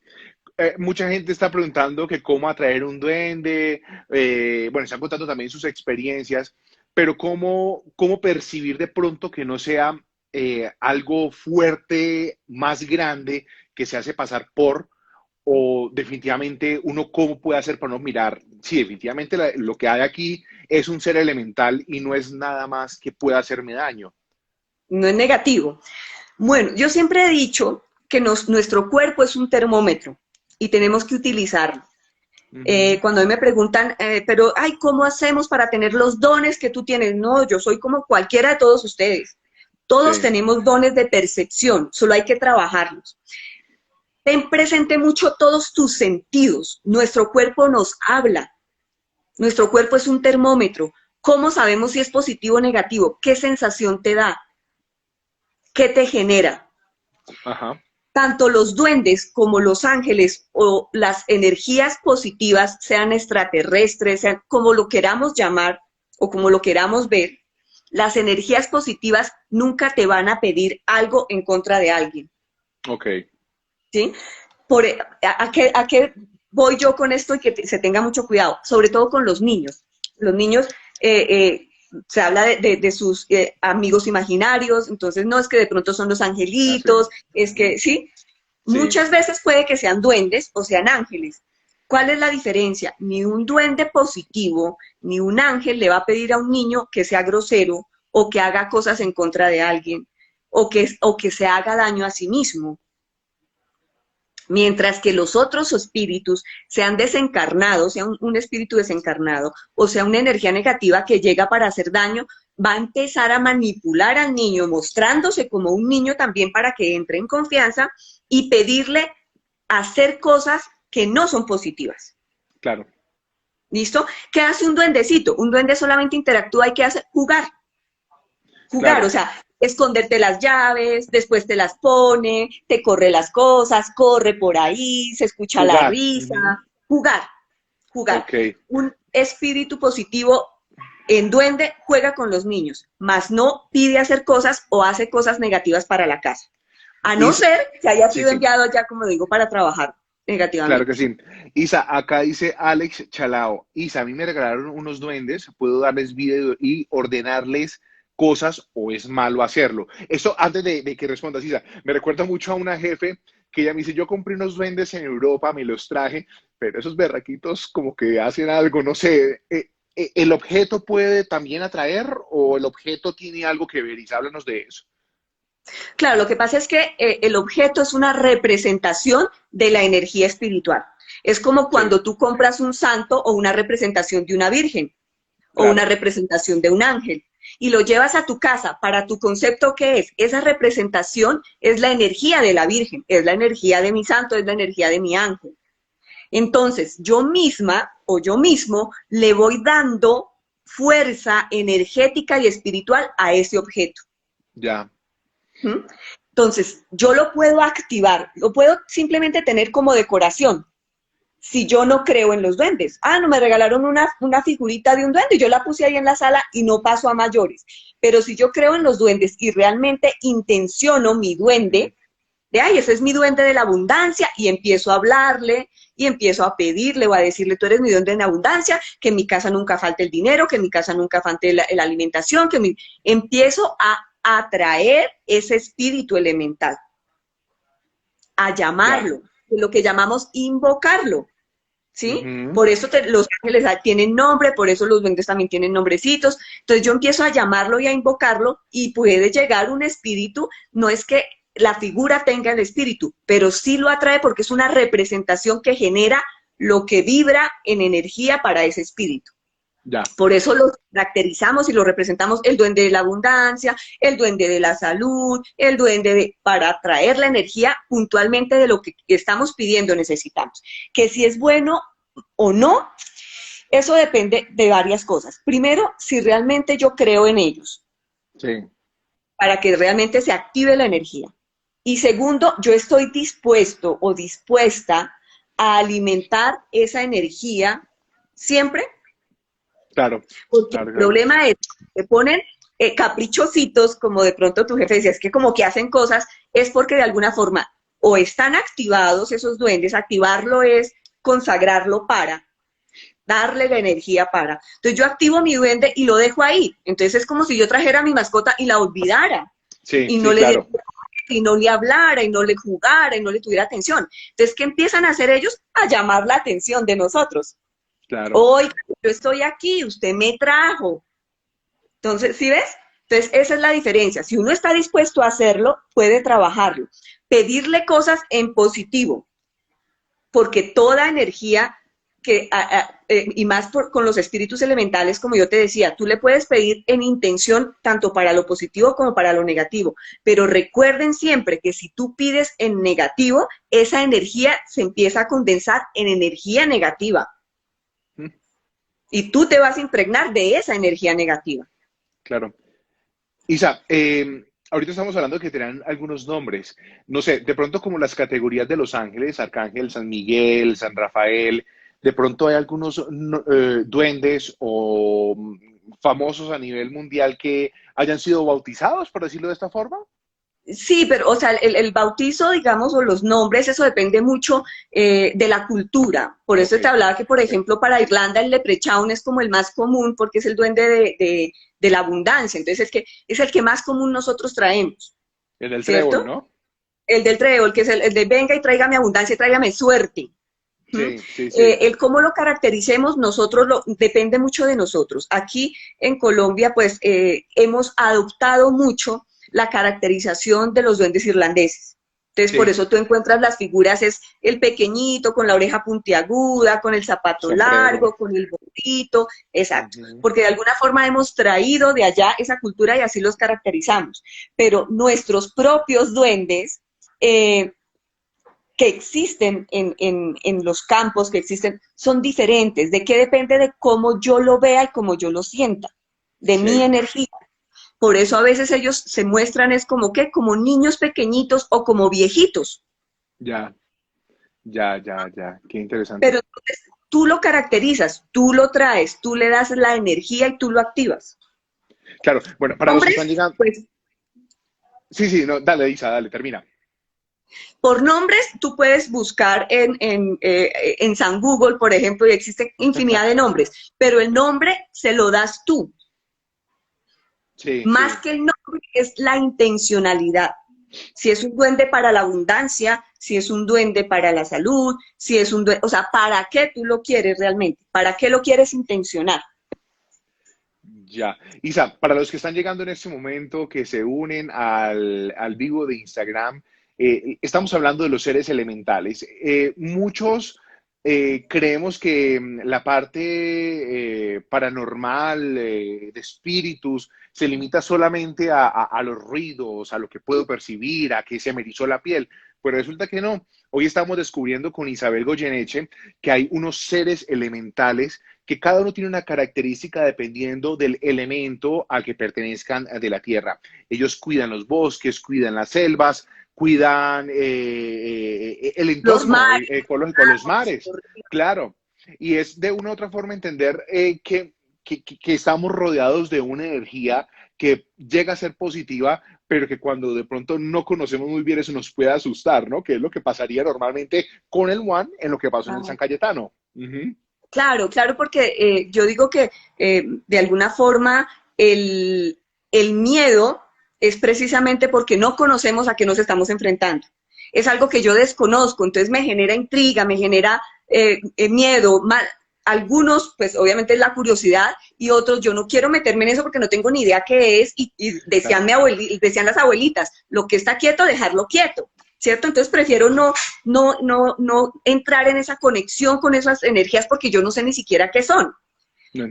Mucha gente está preguntando que cómo atraer un duende, bueno, están contando también sus experiencias, pero cómo percibir de pronto que no sea algo fuerte, más grande, que se hace pasar por, o definitivamente uno cómo puede hacer para no mirar. Sí, definitivamente lo que hay aquí es un ser elemental y no es nada más que pueda hacerme daño. No es negativo. Bueno, yo siempre he dicho que nuestro cuerpo es un termómetro y tenemos que utilizarlo. Ujú, Cuando a mí me preguntan, pero, ay, ¿cómo hacemos para tener los dones que tú tienes? No, yo soy como cualquiera de todos ustedes. Todos sí, tenemos dones de percepción, solo hay que trabajarlos. Ten presente mucho todos tus sentidos. Nuestro cuerpo nos habla. Nuestro cuerpo es un termómetro. ¿Cómo sabemos si es positivo o negativo? ¿Qué sensación te da? ¿Qué te genera? Ajá. Tanto los duendes como los ángeles o las energías positivas, sean extraterrestres, sean como lo queramos llamar o como lo queramos ver, las energías positivas nunca te van a pedir algo en contra de alguien. Ok. ¿Sí? ¿A qué voy yo con esto y que se tenga mucho cuidado? Sobre todo con los niños. Los niños, se habla de sus amigos imaginarios, entonces no es que de pronto son los Así. angelitos, es que, ¿sí? Sí, Muchas veces puede que sean duendes o sean ángeles. ¿Cuál es la diferencia? Ni un duende positivo, ni un ángel le va a pedir a un niño que sea grosero o que haga cosas en contra de alguien o que se haga daño a sí mismo. Mientras que los otros espíritus sean desencarnados, sea un espíritu desencarnado o sea una energía negativa que llega para hacer daño, va a empezar a manipular al niño, mostrándose como un niño también para que entre en confianza y pedirle hacer cosas que no son positivas. claro. ¿Listo? ¿Qué hace un duendecito? Un duende solamente interactúa y ¿qué hace? Jugar. Jugar, o Claro. sea, esconderte las llaves, después te las pone, te corre las cosas, corre por ahí, se escucha la Jugar. risa, Ujú. jugar, jugar. Ok. Un espíritu positivo en duende juega con los niños, mas no pide hacer cosas o hace cosas negativas para la casa, a no Isa, ser que haya sí, sido sí. enviado ya, como digo, para trabajar Claro que negativamente. sí. Isa, acá dice Alex Chalao. Isa, a mí me regalaron unos duendes, puedo darles vida y ordenarles cosas o es malo hacerlo. Eso antes de que respondas, Isa, me recuerda mucho a una jefe que ella me dice, yo compré unos duendes en Europa, me los traje, pero esos berraquitos como que hacen algo, no sé. ¿El objeto puede también atraer o el objeto tiene algo que ver? Isa, háblanos de eso. Claro, lo que pasa es que el objeto es una representación de la energía espiritual. Es como Sí, cuando tú compras un santo o una representación de una virgen o una claro, representación de un ángel y lo llevas a tu casa. Para tu concepto, ¿qué es? Esa representación es la energía de la virgen, es la energía de mi santo, es la energía de mi ángel. Entonces, yo misma o yo mismo le voy dando fuerza energética y espiritual a ese objeto. ya, ¿Mm? Entonces, yo lo puedo activar, lo puedo simplemente tener como decoración, si yo no creo en los duendes. Ah, no, me regalaron una figurita de un duende, yo la puse ahí en la sala y no paso a mayores. Pero si yo creo en los duendes y realmente intenciono mi ujú, duende, de ay, ese es mi duende de la abundancia, y empiezo a hablarle, y empiezo a pedirle o a decirle, tú eres mi duende en abundancia, que en mi casa nunca falte el dinero, que en mi casa nunca falte la alimentación, empiezo a atraer ese espíritu elemental, a ya, llamarlo, lo que llamamos invocarlo. ¿Sí? ujú, Por eso los ángeles tienen nombre, por eso los duendes también tienen nombrecitos. Entonces yo empiezo a llamarlo y a invocarlo y puede llegar un espíritu, no es que la figura tenga el espíritu, pero sí lo atrae porque es una representación que genera lo que vibra en energía para ese espíritu. ya, Por eso lo caracterizamos y lo representamos el duende de la abundancia, el duende de la salud, para atraer la energía puntualmente de lo que estamos pidiendo, necesitamos. Que si es bueno o no, eso depende de varias cosas. Primero, si realmente yo creo en ellos, sí, para que realmente se active la energía. Y segundo, yo estoy dispuesto o dispuesta a alimentar esa energía siempre. claro, Porque el claro, claro. problema es que ponen caprichositos, como de pronto tu jefe decía, es que como que hacen cosas, es porque de alguna forma o están activados esos duendes, activarlo es consagrarlo para, darle la energía para. Entonces yo activo mi duende y lo dejo ahí. Entonces es como si yo trajera a mi mascota y la olvidara Sí, y no sí, le diera claro. y no le hablara y no le jugara y no le tuviera atención. Entonces, ¿qué empiezan a hacer ellos? A llamar la atención de nosotros. Claro, Hoy yo estoy aquí, usted me trajo. Entonces, ¿sí ves? Entonces, esa es la diferencia. Si uno está dispuesto a hacerlo, puede trabajarlo. Pedirle cosas en positivo, porque toda energía y más con los espíritus elementales, como yo te decía, tú le puedes pedir en intención tanto para lo positivo como para lo negativo, pero recuerden siempre que si tú pides en negativo, esa energía se empieza a condensar en energía negativa. mm, y tú te vas a impregnar de esa energía negativa. Claro. Isa, ahorita estamos hablando de que tenían algunos nombres. No sé, de pronto como las categorías de los ángeles, Arcángel, San Miguel, San Rafael, de pronto hay algunos duendes o famosos a nivel mundial que hayan sido bautizados, por decirlo de esta forma. Sí, pero, o sea, el bautizo, digamos, o los nombres, eso depende mucho de la cultura. Por Ok, eso te hablaba que, por ejemplo, para Irlanda el leprechaun es como el más común porque es el duende de la abundancia. Entonces, es el que más común nosotros traemos, en el trébol, ¿cierto? ¿no? El del trébol, que es el de venga y tráigame abundancia, tráigame suerte. ¿Mm? Sí, sí, sí. El cómo lo caractericemos nosotros depende mucho de nosotros. Aquí en Colombia, pues hemos adoptado mucho la caracterización de los duendes irlandeses. Entonces, por Sí, eso tú encuentras las figuras, es el pequeñito con la oreja puntiaguda, con el zapato sombrero. largo, con el gorrito, exacto. Ujú. Porque de alguna forma hemos traído de allá esa cultura y así los caracterizamos. Pero nuestros propios duendes eh, que existen en los campos, que existen, son diferentes. ¿De qué depende? De cómo yo lo vea y cómo yo lo sienta, de mi Sí, energía. Por eso a veces ellos se muestran es como que, como niños pequeñitos o como viejitos. ya, ya. Qué interesante. Pero entonces tú lo caracterizas, tú lo traes, tú le das la energía y tú lo activas. Claro, bueno, para los que están Nombres, llegando. pues Sí, sí, no, dale, Isa, dale, termina. por nombres tú puedes buscar en San Google, por ejemplo, y existen infinidad de nombres, pero el nombre se lo das tú. Sí, Más sí. que el nombre es la intencionalidad. Si es un duende para la abundancia, si es un duende para la salud, si es un duende, o sea, ¿para qué tú lo quieres realmente? ¿Para qué lo quieres intencionar? Ya. Isa, para los que están llegando en este momento, que se unen al vivo de Instagram, estamos hablando de los seres elementales. Muchos creemos que la parte paranormal, de espíritus, se limita solamente a los ruidos, a lo que puedo percibir, a que se me erizó la piel, pero resulta que no. Hoy estamos descubriendo con Isabel Goyeneche que hay unos seres elementales que cada uno tiene una característica dependiendo del elemento al que pertenezcan de la tierra. Ellos cuidan los bosques, cuidan las selvas, cuidan el Los entorno mares, ecológico, los mares, los claro. Y es de una u otra forma entender que estamos rodeados de una energía que llega a ser positiva, pero que cuando de pronto no conocemos muy bien eso nos puede asustar, ¿no? Que es lo que pasaría normalmente con el One en lo que pasó en el San ríos. Cayetano. Ujú. Claro, claro, porque yo digo que de alguna forma el miedo es precisamente porque no conocemos a qué nos estamos enfrentando. Es algo que yo desconozco, entonces me genera intriga, me genera miedo. Algunos, pues obviamente es la curiosidad, y otros, yo no quiero meterme en eso porque no tengo ni idea qué es, y decían, Claro. decían las abuelitas, lo que está quieto, dejarlo quieto. ¿Cierto? Entonces prefiero no entrar en esa conexión con esas energías porque yo no sé ni siquiera qué son.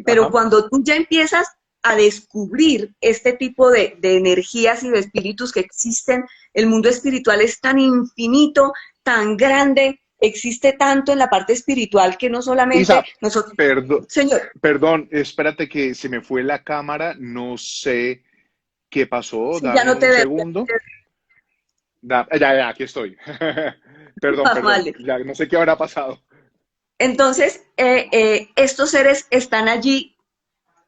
Pero Ajá. cuando tú ya empiezas a descubrir este tipo de energías y de espíritus que existen, el mundo espiritual es tan infinito, tan grande, existe tanto en la parte espiritual que no solamente Isa, nosotros, perdón, Señor, perdón, espérate que se me fue la cámara, no sé qué pasó, si ya dame no te un veo, segundo. Ya, aquí estoy. Perdón, vale. ya no sé qué habrá pasado. Entonces, estos seres están allí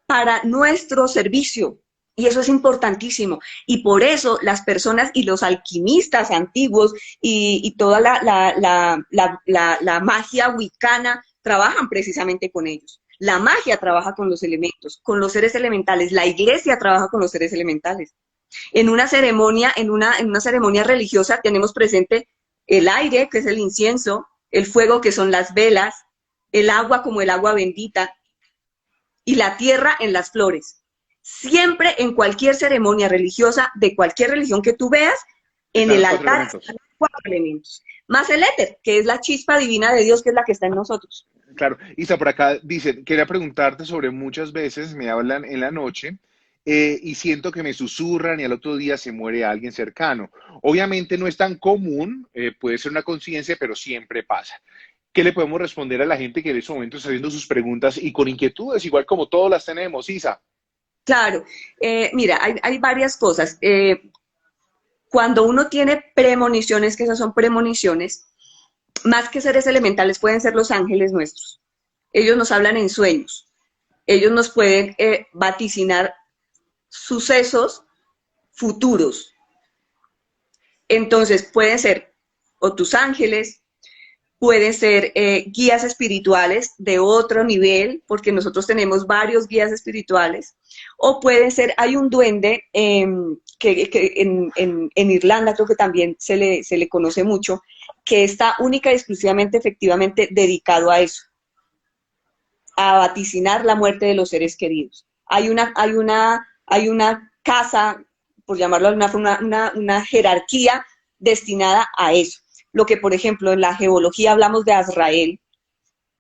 para nuestro servicio. Y eso es importantísimo. Y por eso las personas y los alquimistas antiguos y toda la magia wicana trabajan precisamente con ellos. La magia trabaja con los elementos, con los seres elementales. La iglesia trabaja con los seres elementales. En una ceremonia religiosa tenemos presente el aire, que es el incienso, el fuego, que son las velas, el agua como el agua bendita, y la tierra en las flores. Siempre en cualquier ceremonia religiosa, de cualquier religión que tú veas, en Están el los cuatro altar están elementos. los 4 elementos. Más el éter, que es la chispa divina de Dios, que es la que está en nosotros. Claro, Isa, por acá dice, quería preguntarte sobre muchas veces me hablan en la noche y siento que me susurran y al otro día se muere alguien cercano. Obviamente no es tan común, puede ser una conciencia, pero siempre pasa. ¿Qué le podemos responder a la gente que en este momento está haciendo sus preguntas y con inquietudes, igual como todos las tenemos, Isa? Claro, mira, hay varias cosas. Cuando uno tiene premoniciones, que esas son premoniciones, más que seres elementales pueden ser los ángeles nuestros. Ellos nos hablan en sueños. Ellos nos pueden vaticinar sucesos futuros. Entonces, pueden ser o tus ángeles, pueden ser guías espirituales de otro nivel, porque nosotros tenemos varios guías espirituales, o puede ser, hay un duende que en Irlanda creo que también se le conoce mucho, que está única y exclusivamente, efectivamente, dedicado a eso, a vaticinar la muerte de los seres queridos. Hay una casa, por llamarlo de alguna forma, una jerarquía destinada a eso. Lo que, por ejemplo, en la geología hablamos de Azrael,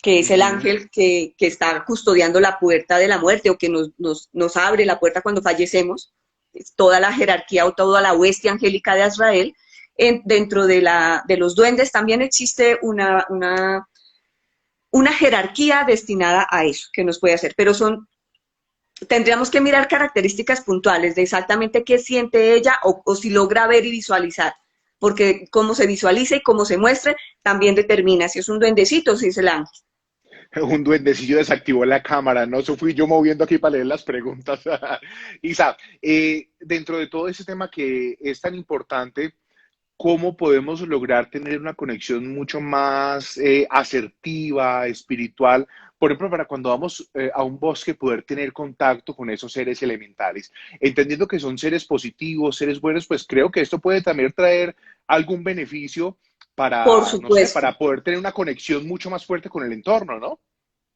que es el Ujú. ángel que está custodiando la puerta de la muerte o que nos abre la puerta cuando fallecemos, es toda la jerarquía o toda la hueste angélica de Azrael. Dentro de los duendes también existe una jerarquía destinada a eso que nos puede hacer, pero tendríamos que mirar características puntuales de exactamente qué siente ella o si logra ver y visualizar, porque cómo se visualiza y cómo se muestre también determina si es un duendecito o si es el ángel. Un duendecillo desactivó la cámara, ¿no? Eso fui yo moviendo aquí para leer las preguntas. Isa, dentro de todo ese tema que es tan importante, ¿cómo podemos lograr tener una conexión mucho más asertiva, espiritual? Por ejemplo, para cuando vamos a un bosque, poder tener contacto con esos seres elementales. Entendiendo que son seres positivos, seres buenos, pues creo que esto puede también traer algún beneficio Por para, no sé, supuesto. para poder tener una conexión mucho más fuerte con el entorno, ¿no?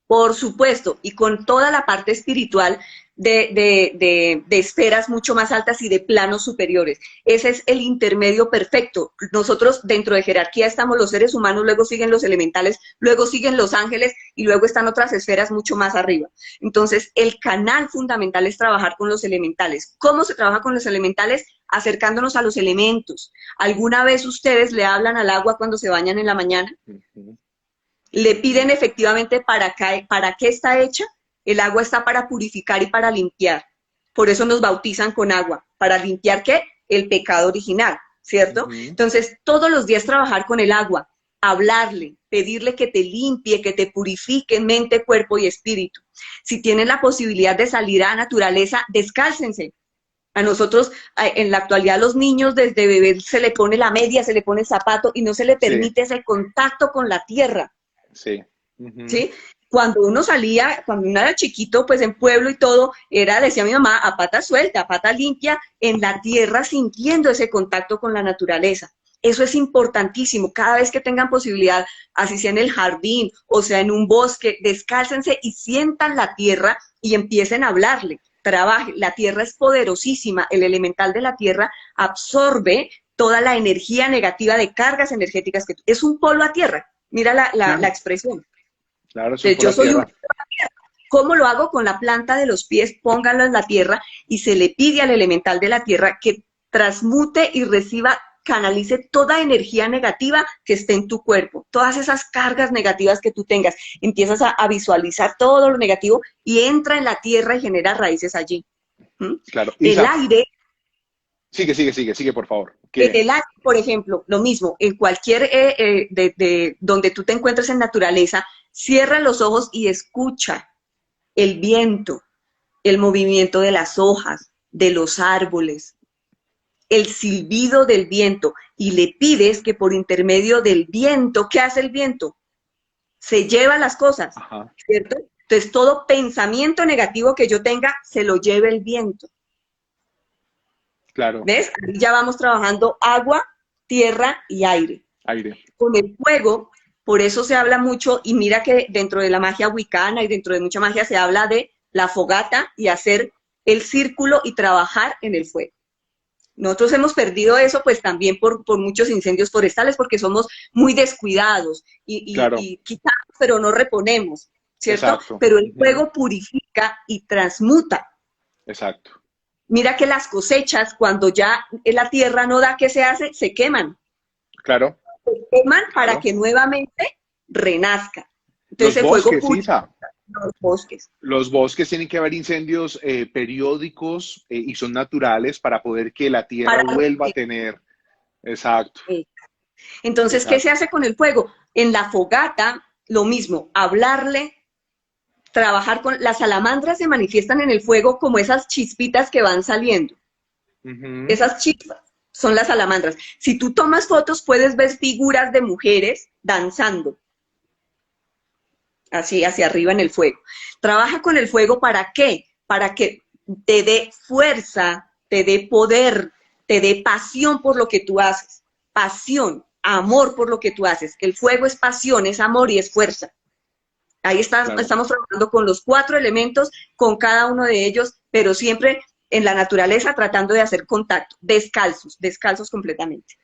Por supuesto, y con toda la parte espiritual de esferas mucho más altas y de planos superiores. Ese es el intermedio perfecto. Nosotros dentro de jerarquía estamos los seres humanos, luego siguen los elementales, luego siguen los ángeles y luego están otras esferas mucho más arriba. Entonces, el canal fundamental es trabajar con los elementales. ¿Cómo se trabaja con los elementales? Acercándonos a los elementos. ¿Alguna vez ustedes le hablan al agua cuando se bañan en la mañana? Ujú. Le piden efectivamente para qué está hecha. El agua está para purificar y para limpiar. Por eso nos bautizan con agua. ¿Para limpiar qué? El pecado original, ¿cierto? Ujú. Entonces, todos los días trabajar con el agua, hablarle, pedirle que te limpie, que te purifique mente, cuerpo y espíritu. Si tienen la posibilidad de salir a la naturaleza, descálcense. A nosotros, en la actualidad, a los niños desde bebé se le pone la media, se le pone el zapato y no se le Sí, permite ese contacto con la tierra. sí. Ujú. ¿Sí? Cuando uno salía, cuando uno era chiquito, pues en pueblo y todo, decía mi mamá, a pata suelta, a pata limpia, en la tierra, sintiendo ese contacto con la naturaleza. Eso es importantísimo. Cada vez que tengan posibilidad, así sea en el jardín o sea en un bosque, descálcense y sientan la tierra y empiecen a hablarle. Trabaje. La tierra es poderosísima. El elemental de la tierra absorbe toda la energía negativa de cargas energéticas que es un polo a tierra. Mira la Claro, expresión. claro, es un Entonces, por yo la soy un... tierra. ¿Cómo lo hago? Con la planta de los pies, pónganlo en la tierra y se le pide al elemental de la tierra que transmute y reciba, canalice toda energía negativa que esté en tu cuerpo, todas esas cargas negativas que tú tengas. Empiezas a visualizar todo lo negativo y entra en la tierra y genera raíces allí. ¿Mm? Claro. El Isa, aire, sigue, por favor. en Que el aire, por ejemplo, lo mismo, en cualquier, donde tú te encuentres en naturaleza, cierra los ojos y escucha el viento, el movimiento de las hojas, de los árboles, el silbido del viento, y le pides que por intermedio del viento, ¿qué hace el viento? Se lleva las cosas, ajá, ¿cierto? Entonces todo pensamiento negativo que yo tenga, se lo lleve el viento. claro, ¿Ves? Ahí ya vamos trabajando agua, tierra y aire. aire. Con el fuego, por eso se habla mucho, y mira que dentro de la magia wicana y dentro de mucha magia se habla de la fogata y hacer el círculo y trabajar en el fuego. Nosotros hemos perdido eso pues también por muchos incendios forestales porque somos muy descuidados Claro, y quitamos pero no reponemos, ¿cierto? exacto. Pero el Ujú. fuego purifica y transmuta. Exacto. Mira que las cosechas cuando ya la tierra no da, ¿qué se hace? Se queman. Claro, Se queman para claro. que nuevamente renazca. Los Entonces el fuego bosques, purifica Isa. los bosques. Los bosques tienen que haber incendios periódicos y son naturales para poder que la tierra Para vuelva a tener. Exacto, Entonces, ¿qué se exacto. hace con el fuego? En la fogata, lo mismo, hablarle, trabajar con... Las salamandras se manifiestan en el fuego como esas chispitas que van saliendo. Ujú. Esas chispas son las salamandras. Si tú tomas fotos, puedes ver figuras de mujeres danzando, así hacia arriba en el fuego. Trabaja con el fuego, ¿para qué? Para que te dé fuerza, te dé poder, te dé pasión por lo que tú haces. Pasión, amor por lo que tú haces. El fuego es pasión, es amor y es fuerza. Ahí Claro. estamos trabajando con los 4 elementos, con cada uno de ellos, pero siempre en la naturaleza tratando de hacer contacto, descalzos, descalzos completamente.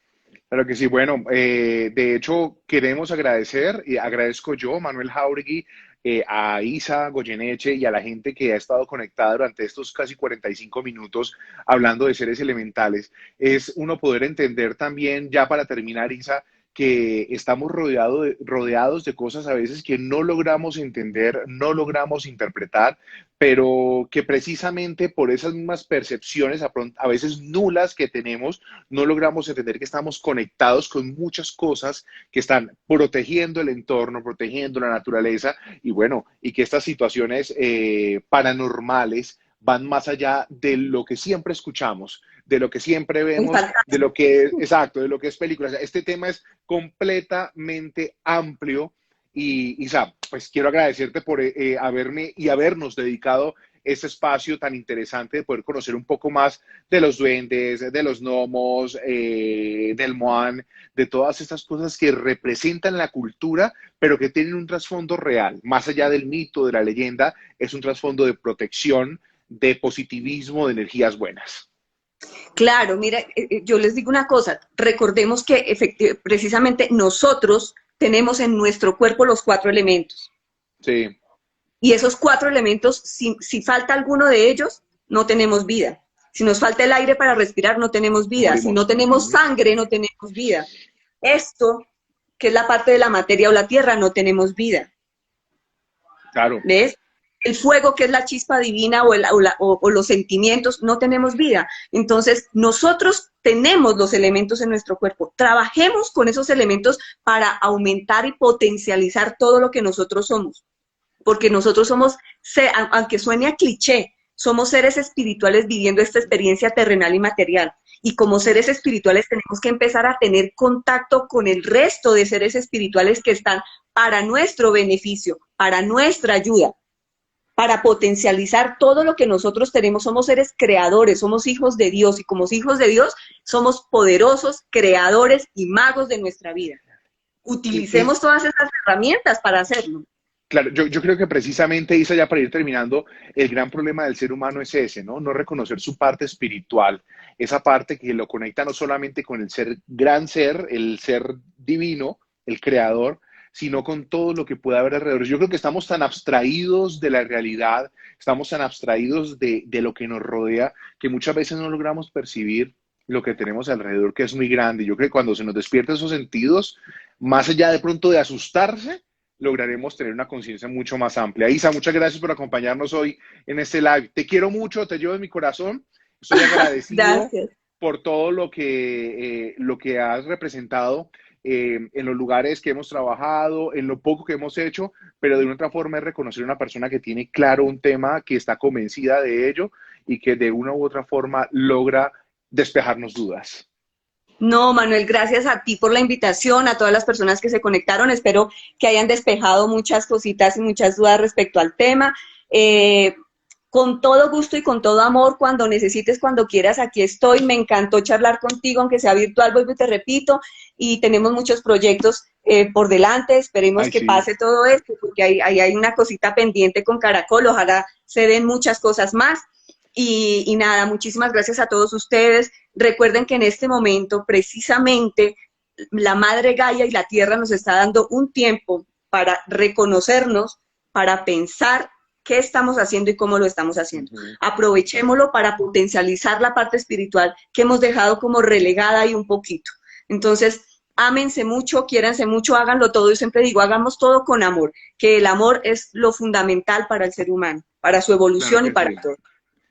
Claro que sí. Bueno, de hecho, queremos agradecer, y agradezco yo, Manuel Jauregui, a Isa Goyeneche y a la gente que ha estado conectada durante estos casi 45 minutos hablando de seres elementales. Es uno poder entender también, ya para terminar, Isa, que estamos rodeados de cosas a veces que no logramos entender, no logramos interpretar, pero que precisamente por esas mismas percepciones, a veces nulas que tenemos, no logramos entender que estamos conectados con muchas cosas que están protegiendo el entorno, protegiendo la naturaleza y bueno, y que estas situaciones paranormales van más allá de lo que siempre escuchamos, de lo que siempre El vemos, de fantasma. lo que es, exacto, de lo que es película. O sea, este tema es completamente amplio y Isa, pues quiero agradecerte por haberme y habernos dedicado este espacio tan interesante de poder conocer un poco más de los duendes, de los gnomos, del Moan, de todas estas cosas que representan la cultura, pero que tienen un trasfondo real, más allá del mito, de la leyenda, es un trasfondo de protección, de positivismo, de energías buenas. Claro, mira, yo les digo una cosa, recordemos que precisamente nosotros tenemos en nuestro cuerpo los 4 elementos. Sí, Y esos 4 elementos, si falta alguno de ellos, no tenemos vida. Si nos falta el aire para respirar, no tenemos vida. Si no morimos. tenemos Ujú. sangre, no tenemos vida. Esto, que es la parte de la materia o la tierra, no tenemos vida. Claro, ¿Ves? El fuego, que es la chispa divina o los sentimientos, no tenemos vida. Entonces, nosotros tenemos los elementos en nuestro cuerpo. Trabajemos con esos elementos para aumentar y potencializar todo lo que nosotros somos. Porque nosotros somos, aunque suene a cliché, somos seres espirituales viviendo esta experiencia terrenal y material. Y como seres espirituales tenemos que empezar a tener contacto con el resto de seres espirituales que están para nuestro beneficio, para nuestra ayuda, para potencializar todo lo que nosotros tenemos. Somos seres creadores, somos hijos de Dios y como hijos de Dios somos poderosos creadores y magos de nuestra vida. y Utilicemos todas esas herramientas para hacerlo. claro, yo creo que precisamente, Isa, ya para ir terminando, el gran problema del ser humano es ese, ¿no? No reconocer su parte espiritual, esa parte que lo conecta no solamente con el ser, gran ser, el ser divino, el creador, sino con todo lo que puede haber alrededor. Yo creo que estamos tan abstraídos de la realidad, estamos tan abstraídos de lo que nos rodea, que muchas veces no logramos percibir lo que tenemos alrededor, que es muy grande. Yo creo que cuando se nos despiertan esos sentidos, más allá de pronto de asustarse, lograremos tener una conciencia mucho más amplia. Isa, muchas gracias por acompañarnos hoy en este live. Te quiero mucho, te llevo en mi corazón. Estoy agradecido Gracias. por todo lo que has representado en los lugares que hemos trabajado, en lo poco que hemos hecho, pero de una otra forma es reconocer a una persona que tiene claro un tema, que está convencida de ello y que de una u otra forma logra despejarnos dudas. No, Manuel, gracias a ti por la invitación, a todas las personas que se conectaron. Espero que hayan despejado muchas cositas y muchas dudas respecto al tema. Eh, con todo gusto y con todo amor, cuando necesites, cuando quieras, aquí estoy. Me encantó charlar contigo, aunque sea virtual, vuelvo y te repito, y tenemos muchos proyectos por delante. Esperemos Ay, que sí. pase todo esto, porque ahí hay una cosita pendiente con Caracol. Ojalá se den muchas cosas más. Y nada, muchísimas gracias a todos ustedes. Recuerden que en este momento, precisamente, la Madre Gaia y la Tierra nos está dando un tiempo para reconocernos, para pensar qué estamos haciendo y cómo lo estamos haciendo. Ujú. Aprovechémoslo para potencializar la parte espiritual que hemos dejado como relegada ahí un poquito. Entonces, ámense mucho, quiéranse mucho, háganlo todo. Yo siempre digo, hagamos todo con amor, que el amor es lo fundamental para el ser humano, para su Claro evolución y que para sí. todo.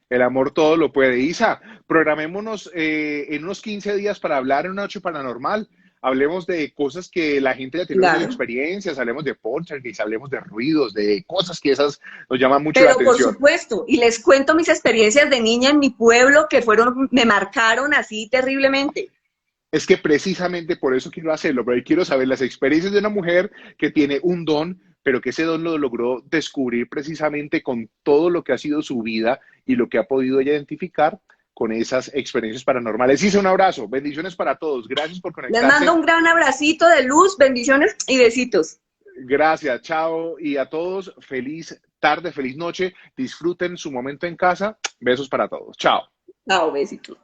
El amor todo lo puede. Isa, programémonos en unos 15 días para hablar en una noche paranormal. Hablemos de cosas que la gente ya tiene sus Claro. experiencias, hablemos de poltergeist, hablemos de ruidos, de cosas que esas nos llaman mucho la Pero por atención. supuesto, y les cuento mis experiencias de niña en mi pueblo que me marcaron así terriblemente. Es que precisamente por eso quiero hacerlo, pero quiero saber las experiencias de una mujer que tiene un don, pero que ese don lo logró descubrir precisamente con todo lo que ha sido su vida y lo que ha podido identificar con esas experiencias paranormales. Hice un abrazo, bendiciones para todos, gracias por Les mando conectarse, un gran abracito de luz, bendiciones y besitos. gracias, chao, y a todos, feliz tarde, feliz noche, disfruten su momento en casa, besos para todos, chao. Chao, besitos.